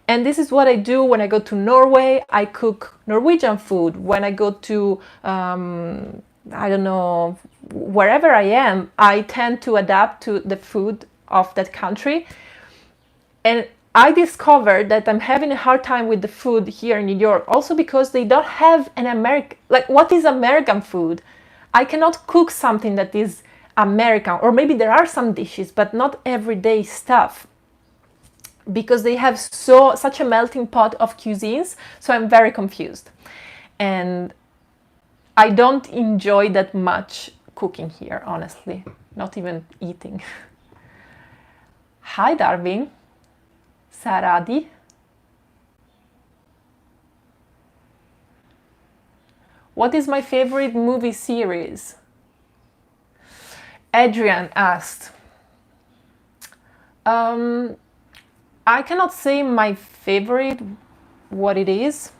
And this is what I do when I go to Norway. I cook Norwegian food. When I go to, I don't know, wherever I am, I tend to adapt to the food of that country. And I discovered that I'm having a hard time with the food here in New York, also because they don't have an American, like, what is American food? I cannot cook something that is American, or maybe there are some dishes, but not everyday stuff, because they have such a melting pot of cuisines. So I'm very confused, and I don't enjoy that much cooking here, honestly, not even eating. Hi, Darwin. Saradi. What is my favorite movie series? Adrian asked. I cannot say my favorite, what it is.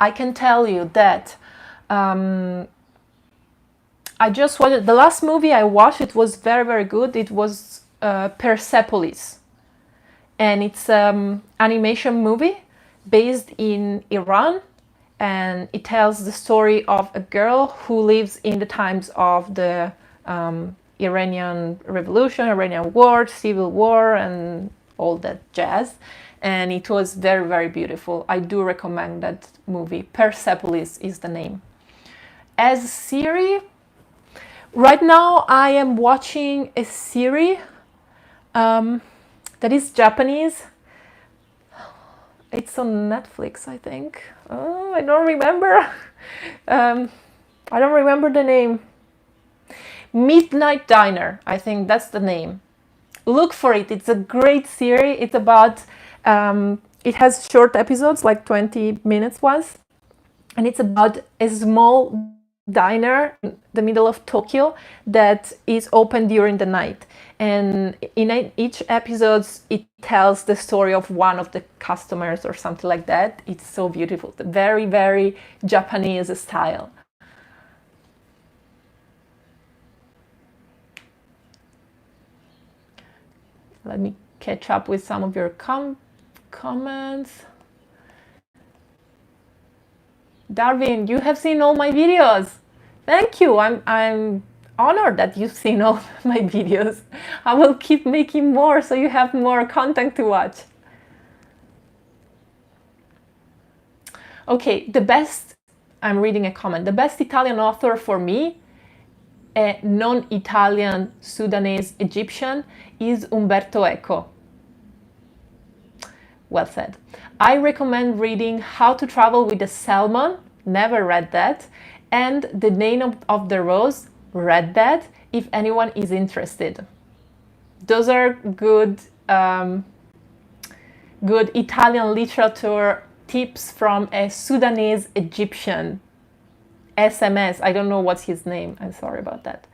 I can tell you that I just watched the last movie I watched. It was very, very good. It was Persepolis, and it's an animation movie based in Iran, and it tells the story of a girl who lives in the times of the Iranian Revolution, Iranian War, Civil War, and all that jazz. And it was very, very beautiful. I do recommend that movie. Persepolis is the name. As a series, right now I am watching a series that is Japanese. It's on Netflix, I think. Oh, I don't remember. I don't remember the name. Midnight Diner, I think that's the name. Look for it. It's a great series. It's about, it has short episodes, like 20 minutes ones. And it's about a small diner in the middle of Tokyo that is open during the night. And in each episode, it tells the story of one of the customers or something like that. It's so beautiful. Very, very Japanese style. Let me catch up with some of your comments. Darwin, you have seen all my videos. Thank you. I'm honored that you've seen all my videos. I will keep making more so you have more content to watch. Okay, I'm reading a comment. The best Italian author for me, a non-Italian, Sudanese, Egyptian, is Umberto Eco. Well said. I recommend reading How to Travel with a Salmon, never read that, and The Name of the Rose, read that, if anyone is interested. Those are good, good Italian literature tips from a Sudanese Egyptian. SMS, I don't know what's his name, I'm sorry about that.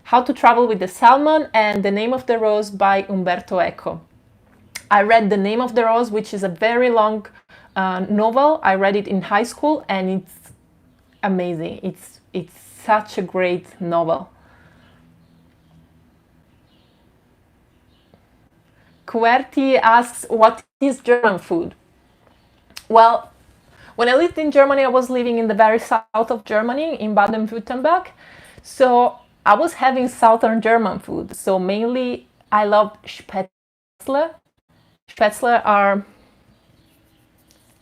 How to Travel with the Salmon and The Name of the Rose by Umberto Eco. I read The Name of the Rose, which is a very long novel. I read it in high school and it's amazing. It's such a great novel. Kuerti asks, what is German food? Well, when I lived in Germany, I was living in the very south of Germany, in Baden-Württemberg. So I was having southern German food. So mainly I loved Spätzle. Spätzle are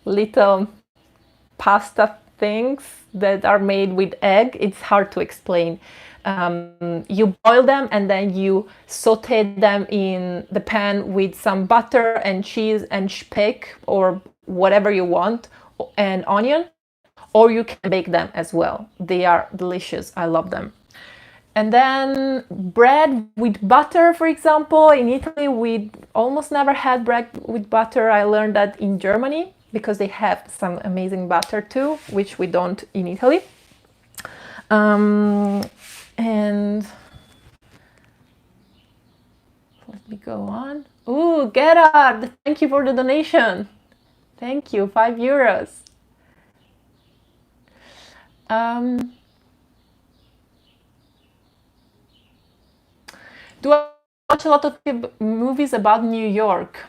little pasta things that are made with egg. It's hard to explain. You boil them and then you saute them in the pan with some butter and cheese and speck or whatever you want, and onion, or you can bake them as well. They are delicious. I love them. And then bread with butter, for example. In Italy, we almost never had bread with butter. I learned that in Germany because they have some amazing butter too, which we don't in Italy. And let me go on. Ooh, Gerard, thank you for the donation. Thank you, €5. Do I watch a lot of movies about New York?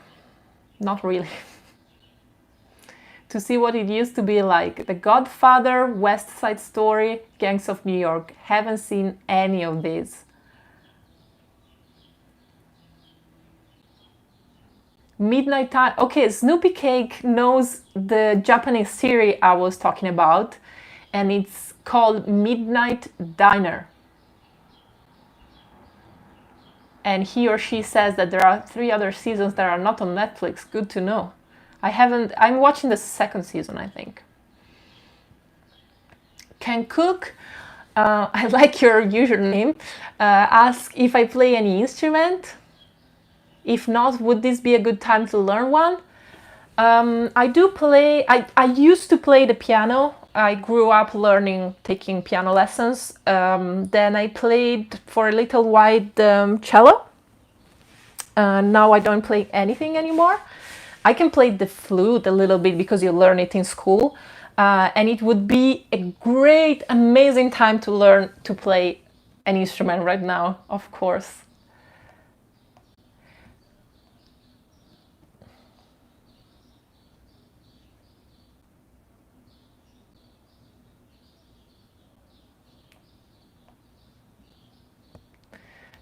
Not really. To see what it used to be like. The Godfather, West Side Story, Gangs of New York. Haven't seen any of these. Midnight Time. Okay, Snoopy Cake knows the Japanese series I was talking about, and it's called Midnight Diner. And he or she says that there are 3 other seasons that are not on Netflix. Good to know. I'm watching the 2nd season, I think. Can cook. I like your username. Ask if I play any instrument. If not, would this be a good time to learn one? I do play, I used to play the piano. I grew up taking piano lessons. Then I played for a little while the cello. Now I don't play anything anymore. I can play the flute a little bit because you learn it in school. And it would be a great, amazing time to learn to play an instrument right now, of course.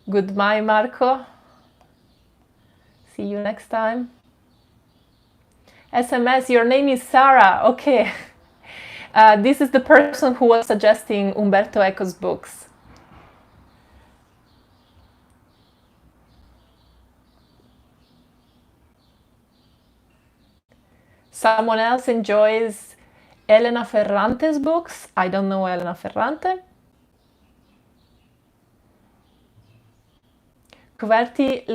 Goodbye, Marco. See you next time. SMS, your name is Sarah. Okay. This is the person who was suggesting Umberto Eco's books. Someone else enjoys Elena Ferrante's books. I don't know Elena Ferrante. Kuverti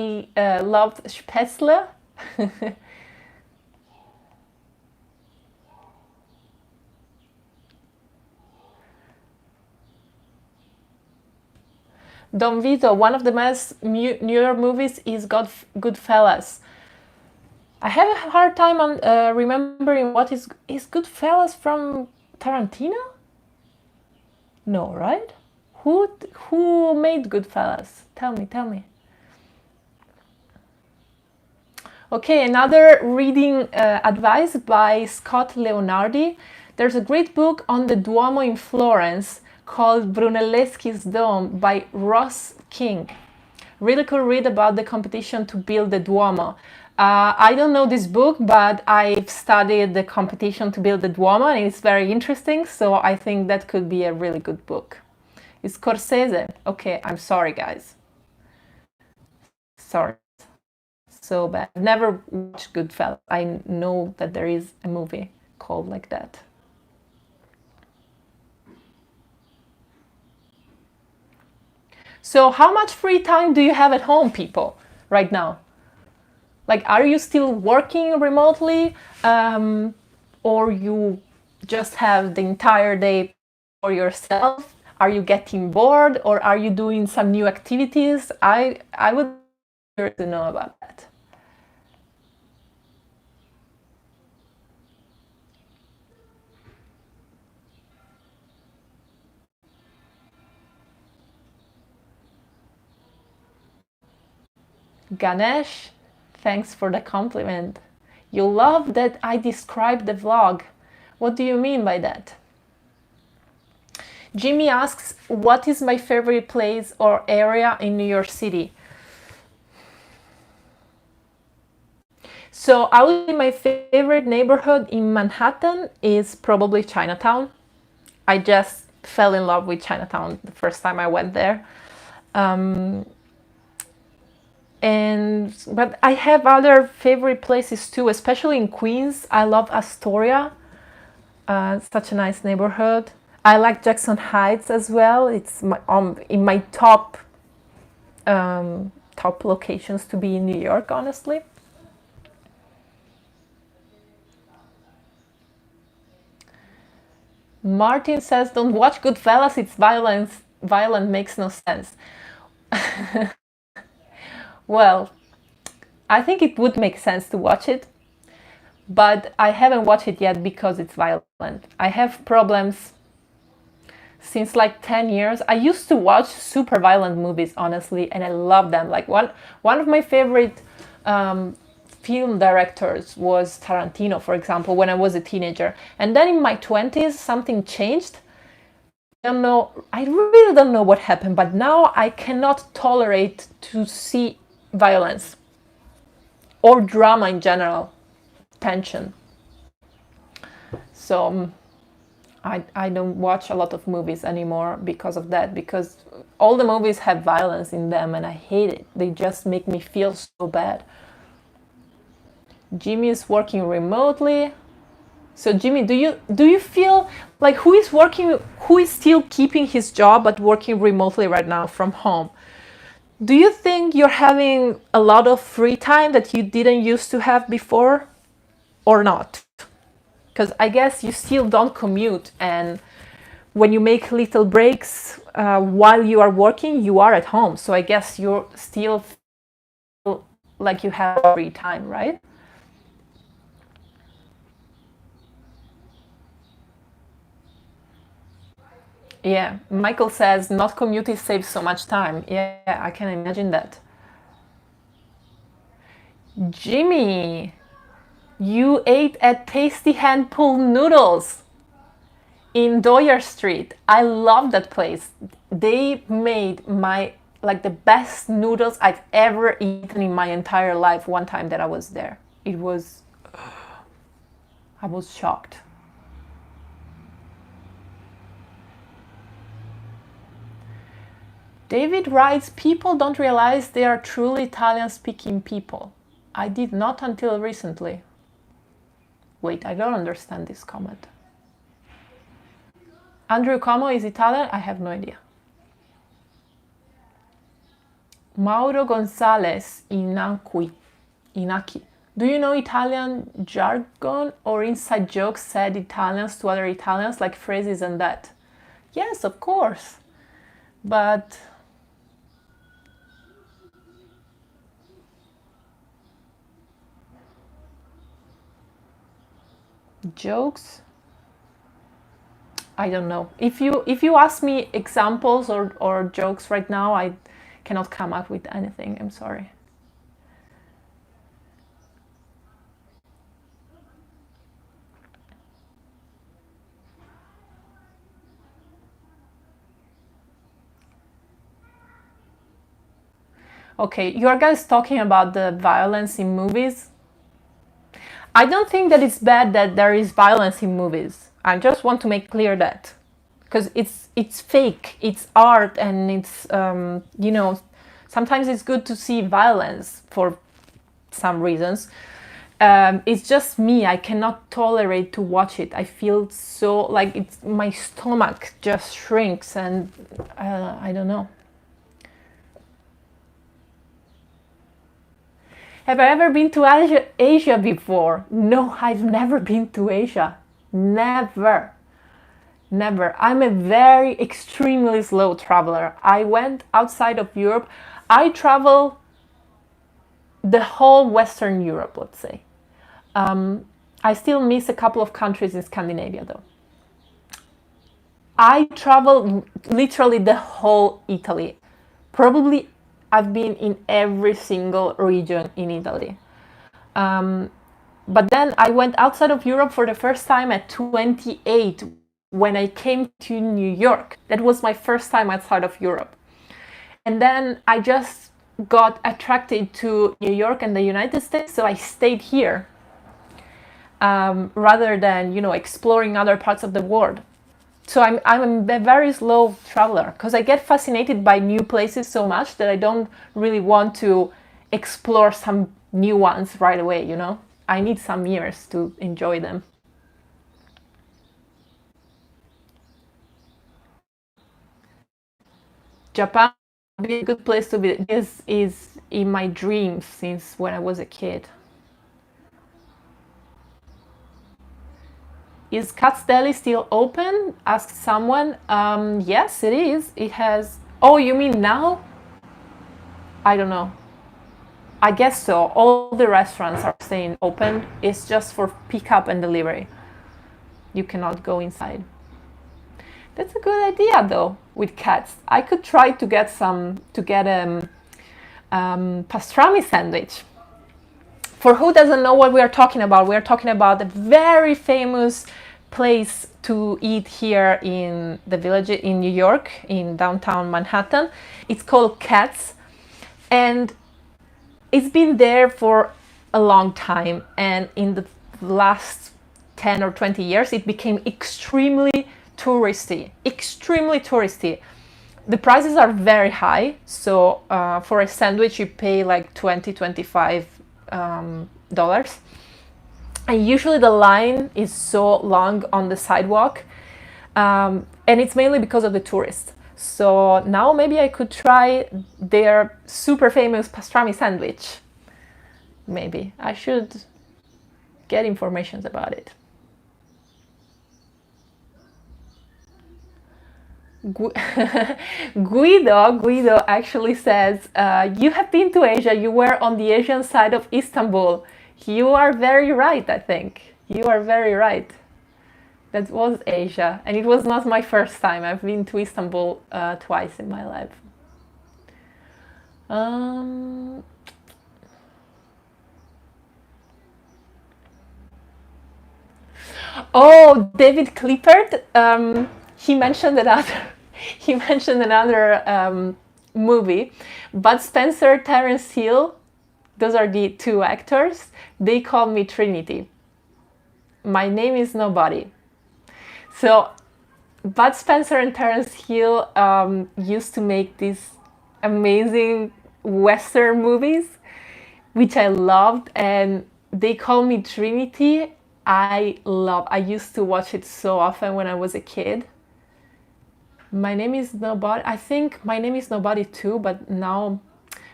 loved Spätzle. Don Vito, one of the best newer movies is Goodfellas. I have a hard time on remembering what is Goodfellas from Tarantino? No, right? Who made Goodfellas? Tell me. Okay, another reading advice by Scott Leonardi. There's a great book on the Duomo in Florence called Brunelleschi's Dome by Ross King. Really cool read about the competition to build the Duomo. I don't know this book, but I've studied the competition to build the Duomo and it's very interesting, so I think that could be a really good book. It's Scorsese. Okay, I'm sorry, guys. Sorry. So bad. I've never watched Goodfellas. I know that there is a movie called like that. So how much free time do you have at home, people, right now? Like, are you still working remotely, or you just have the entire day for yourself? Are you getting bored, or are you doing some new activities? I would be curious to know about that. Ganesh, thanks for the compliment. You love that I described the vlog. What do you mean by that? Jimmy asks, what is my favorite place or area in New York City? So I would say my favorite neighborhood in Manhattan is probably Chinatown. I just fell in love with Chinatown the first time I went there. But I have other favorite places too, especially in Queens. I love Astoria. such a nice neighborhood. I like Jackson Heights as well. It's in my top locations to be in New York, honestly. Martin says, "Don't watch Goodfellas. It's violence. Violent makes no sense." Well, I think it would make sense to watch it, but I haven't watched it yet because it's violent. I have problems since like 10 years. I used to watch super violent movies, honestly, and I love them. Like one of my favorite film directors was Tarantino, for example, when I was a teenager. And then in my 20s, something changed. I really don't know what happened, but now I cannot tolerate to see violence or drama in general, tension. So I don't watch a lot of movies anymore because of that, because all the movies have violence in them and I hate it. They just make me feel so bad. Jimmy is working remotely. So Jimmy, do you feel like who is still keeping his job but working remotely right now from home? Do you think you're having a lot of free time that you didn't used to have before or not? Because I guess you still don't commute, and when you make little breaks while you are working, you are at home. So I guess you're still feel like you have free time, right? Yeah, Michael says not commuting saves so much time. Yeah, I can imagine that. Jimmy, you ate at Tasty Hand Pulled Noodles in Doyer Street. I love that place. They made the best noodles I've ever eaten in my entire life one time that I was there. I was shocked. David writes, people don't realize they are truly Italian-speaking people. I did not until recently. Wait, I don't understand this comment. Andrew Como is Italian? I have no idea. Mauro Gonzalez Inaki. Do you know Italian jargon or inside jokes said Italians to other Italians, like phrases and that? Yes, of course. But jokes? I don't know. If you ask me examples or jokes right now, I cannot come up with anything. I'm sorry. Okay, you are guys talking about the violence in movies. I don't think that it's bad that there is violence in movies. I just want to make clear that, because it's fake, it's art, and it's sometimes it's good to see violence for some reasons. It's just me. I cannot tolerate to watch it. I feel so like my stomach just shrinks, and I don't know. Have I ever been to Asia before? No, I've never been to Asia. Never. Never. I'm a very extremely slow traveler. I went outside of Europe. I travel the whole Western Europe, let's say. I still miss a couple of countries in Scandinavia, though. I travel literally the whole Italy. Probably I've been in every single region in Italy. But then I went outside of Europe for the first time at 28 when I came to New York. That was my first time outside of Europe. And then I just got attracted to New York and the United States, so I stayed here rather than, exploring other parts of the world. So I'm a very slow traveler because I get fascinated by new places so much that I don't really want to explore some new ones right away, I need some years to enjoy them. Japan would be a good place to be. This is in my dreams since when I was a kid. Is Cat's Deli still open? Asked someone. Yes, it is. It has. Oh, you mean now? I don't know. I guess so. All the restaurants are staying open. It's just for pickup and delivery. You cannot go inside. That's a good idea, though. With cats, I could try to get pastrami sandwich. For who doesn't know what we are talking about, we are talking about a very famous place to eat here in the village in New York, in downtown Manhattan. It's called Katz, and it's been there for a long time. And in the last 10 or 20 years, it became extremely touristy. Extremely touristy. The prices are very high. So for a sandwich, you pay like $25 dollars, and usually the line is so long on the sidewalk, and it's mainly because of the tourists. So now maybe I could try their super famous pastrami sandwich. Maybe I should get information about it. Guido actually says, you have been to Asia, you were on the Asian side of Istanbul. You are very right, I think. You are very right. That was Asia, and it was not my first time. I've been to Istanbul twice in my life. Oh, David Clippard, he mentioned another movie, Bud Spencer, Terence Hill. Those are the two actors. They call me Trinity. My name is nobody. So Bud Spencer and Terence Hill used to make these amazing Western movies, which I loved, and they call me Trinity. I used to watch it so often when I was a kid. My name is nobody. I think my name is nobody too, but now,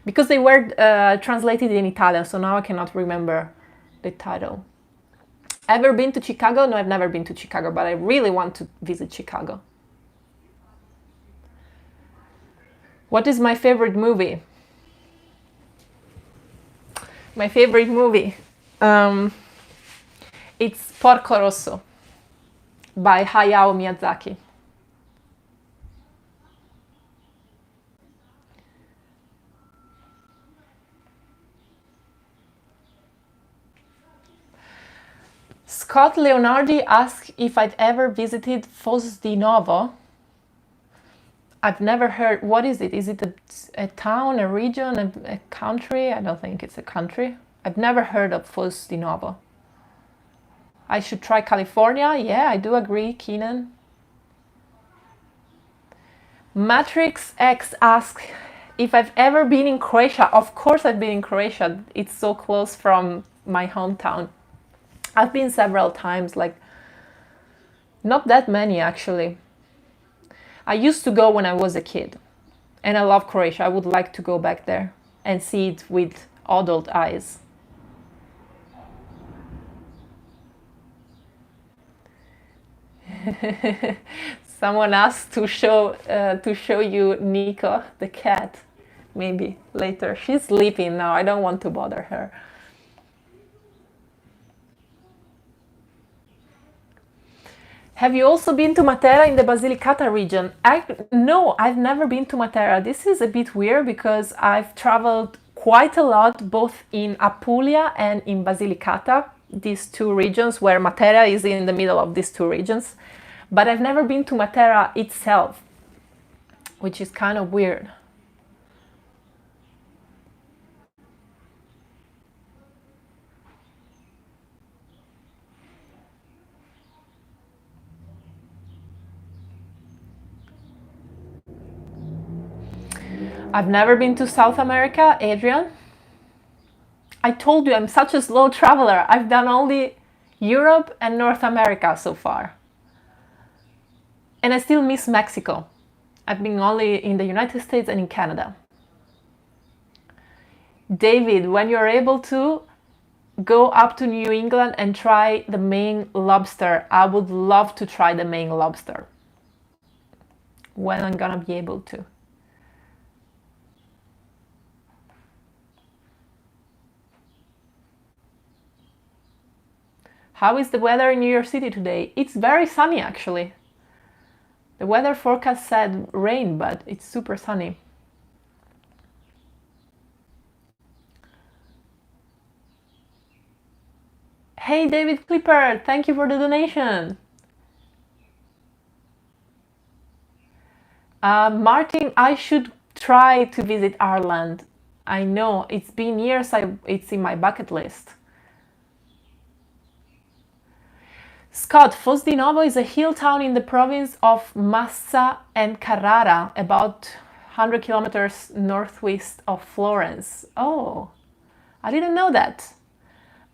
because they were translated in Italian, so now I cannot remember the title. Ever been to Chicago? No, I've never been to Chicago, but I really want to visit Chicago. What is my favorite movie? My favorite movie? It's Porco Rosso by Hayao Miyazaki. Scott Leonardi asked if I'd ever visited Foz di Novo. I've never heard. What is it? Is it a town, a region, a country? I don't think it's a country. I've never heard of Foz di Novo. I should try California. Yeah, I do agree, Keenan. Matrix X asks if I've ever been in Croatia. Of course I've been in Croatia. It's so close from my hometown. I've been several times, like not that many actually. I used to go when I was a kid, and I love Croatia. I would like to go back there and see it with adult eyes. Someone asked to show you Nico, the cat, maybe later. She's sleeping now. I don't want to bother her. Have you also been to Matera in the Basilicata region? No, I've never been to Matera. This is a bit weird because I've traveled quite a lot both in Apulia and in Basilicata, these two regions where Matera is in the middle of these two regions. But I've never been to Matera itself, which is kind of weird. I've never been to South America, Adrian. I told you I'm such a slow traveler. I've done only Europe and North America so far. And I still miss Mexico. I've been only in the United States and in Canada. David, when you're able to, go up to New England and try the Maine lobster. I would love to try the Maine lobster. When I'm gonna be able to. How is the weather in New York City today? It's very sunny actually. The weather forecast said rain, but it's super sunny. Hey David Clipper, thank you for the donation. Martin, I should try to visit Ireland. I know, it's been years, it's in my bucket list. Scott, Foz di Novo is a hill town in the province of Massa and Carrara, about 100 kilometers northwest of Florence. Oh, I didn't know that.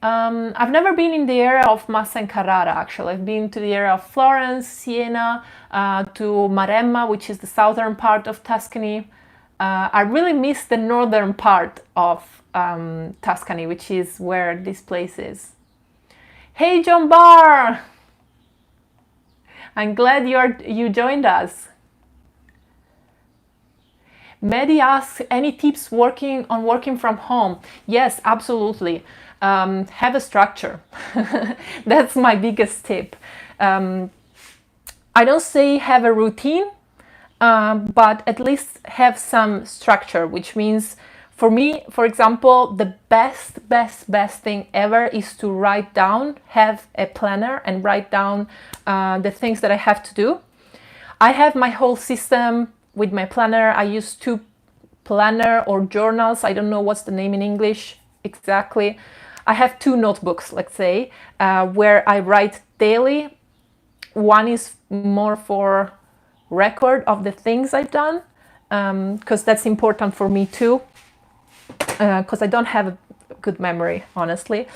I've never been in the area of Massa and Carrara, actually. I've been to the area of Florence, Siena, to Maremma, which is the southern part of Tuscany. I really miss the northern part of Tuscany, which is where this place is. Hey, John Barr! I'm glad you joined us. Mehdi asks, any tips working from home? Yes, absolutely. Have a structure. That's my biggest tip. I don't say have a routine, but at least have some structure, which means for me, for example, the best thing ever is to write down, have a planner and write down the things that I have to do. I have my whole system with my planner. I use 2 planner or journals. I don't know what's the name in English exactly. I have 2 notebooks, let's say, where I write daily. One is more for record of the things I've done, because that's important for me too, because I don't have a good memory, honestly.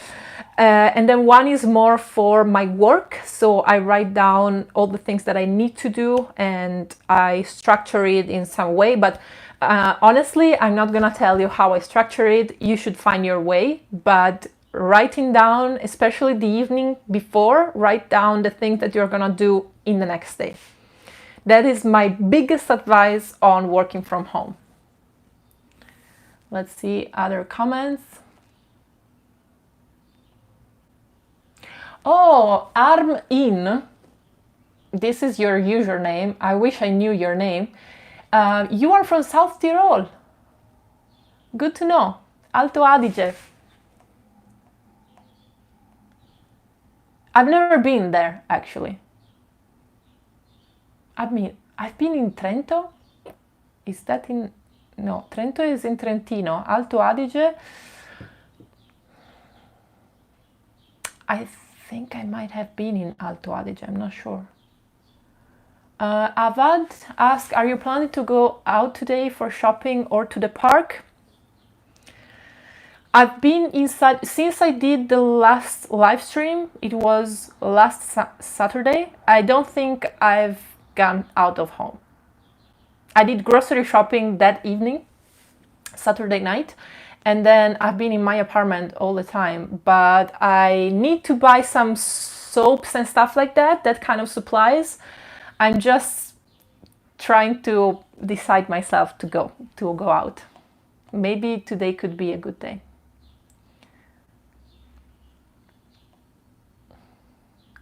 And then one is more for my work, so I write down all the things that I need to do and I structure it in some way, but honestly, I'm not gonna tell you how I structure it. You should find your way, but writing down, especially the evening before, write down the things that you're gonna do in the next day. That is my biggest advice on working from home. Let's see other comments. Oh, Armin, this is your username. I wish I knew your name. You are from South Tyrol. Good to know. Alto Adige. I've never been there, actually. I've been in Trento. Is that in... No, Trento is in Trentino. Alto Adige. I think I might have been in Alto Adige. I'm not sure. Avad asks, are you planning to go out today for shopping or to the park? I've been inside since I did the last live stream. It was last Saturday. I don't think I've gone out of home. I did grocery shopping that evening, Saturday night, and then I've been in my apartment all the time. But I need to buy some soaps and stuff like that kind of supplies. I'm just trying to decide myself to go out. Maybe today could be a good day.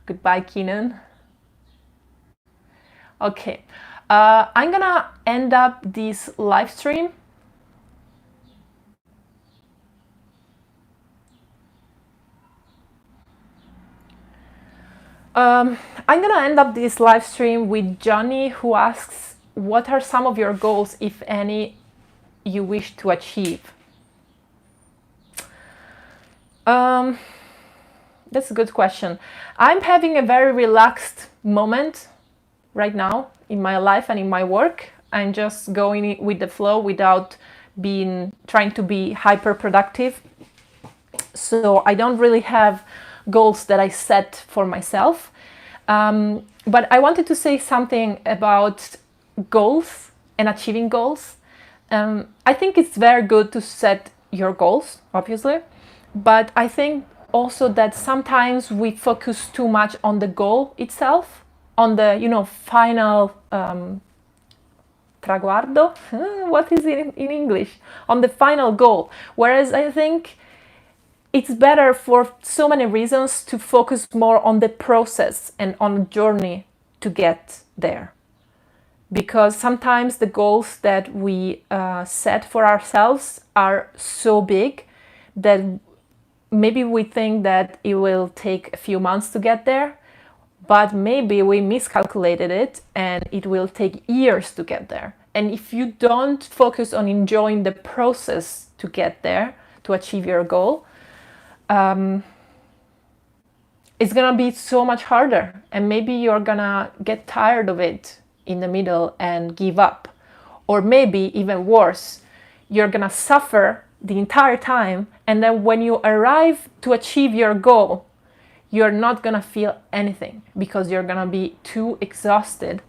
Goodbye, Keenan. Okay, I'm gonna end up this live stream. I'm gonna end up this live stream with Johnny, who asks, what are some of your goals, if any, you wish to achieve? That's a good question. I'm having a very relaxed moment right now in my life and in my work. I'm just going with the flow without trying to be hyper productive. So I don't really have goals that I set for myself. But I wanted to say something about goals and achieving goals. I think it's very good to set your goals, obviously, but I think also that sometimes we focus too much on the goal itself, on the final traguardo. What is it in English? On the final goal. Whereas I think it's better for so many reasons to focus more on the process and on the journey to get there. Because sometimes the goals that we set for ourselves are so big that maybe we think that it will take a few months to get there, but maybe we miscalculated it and it will take years to get there. And if you don't focus on enjoying the process to get there, to achieve your goal, it's gonna be so much harder, and maybe you're gonna get tired of it in the middle and give up. Or maybe even worse, you're gonna suffer the entire time, and then when you arrive to achieve your goal, you're not gonna feel anything because you're gonna be too exhausted,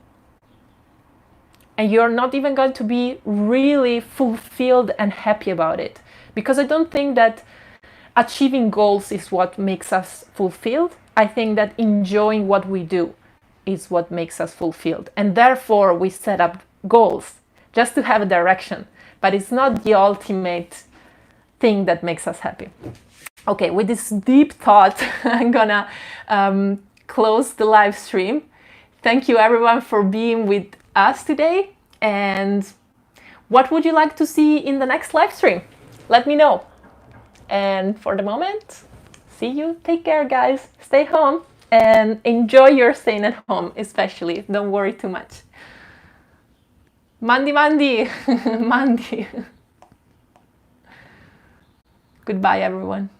and you're not even going to be really fulfilled and happy about it. Because I don't think that achieving goals is what makes us fulfilled. I think that enjoying what we do is what makes us fulfilled. And therefore we set up goals just to have a direction, but it's not the ultimate thing that makes us happy. Okay, with this deep thought, I'm gonna close the live stream. Thank you everyone for being with us today. And what would you like to see in the next live stream? Let me know. And for the moment, see you. Take care, guys. Stay home and enjoy your staying at home, especially. Don't worry too much. Mandi, Mandi. Mandi. Goodbye, everyone.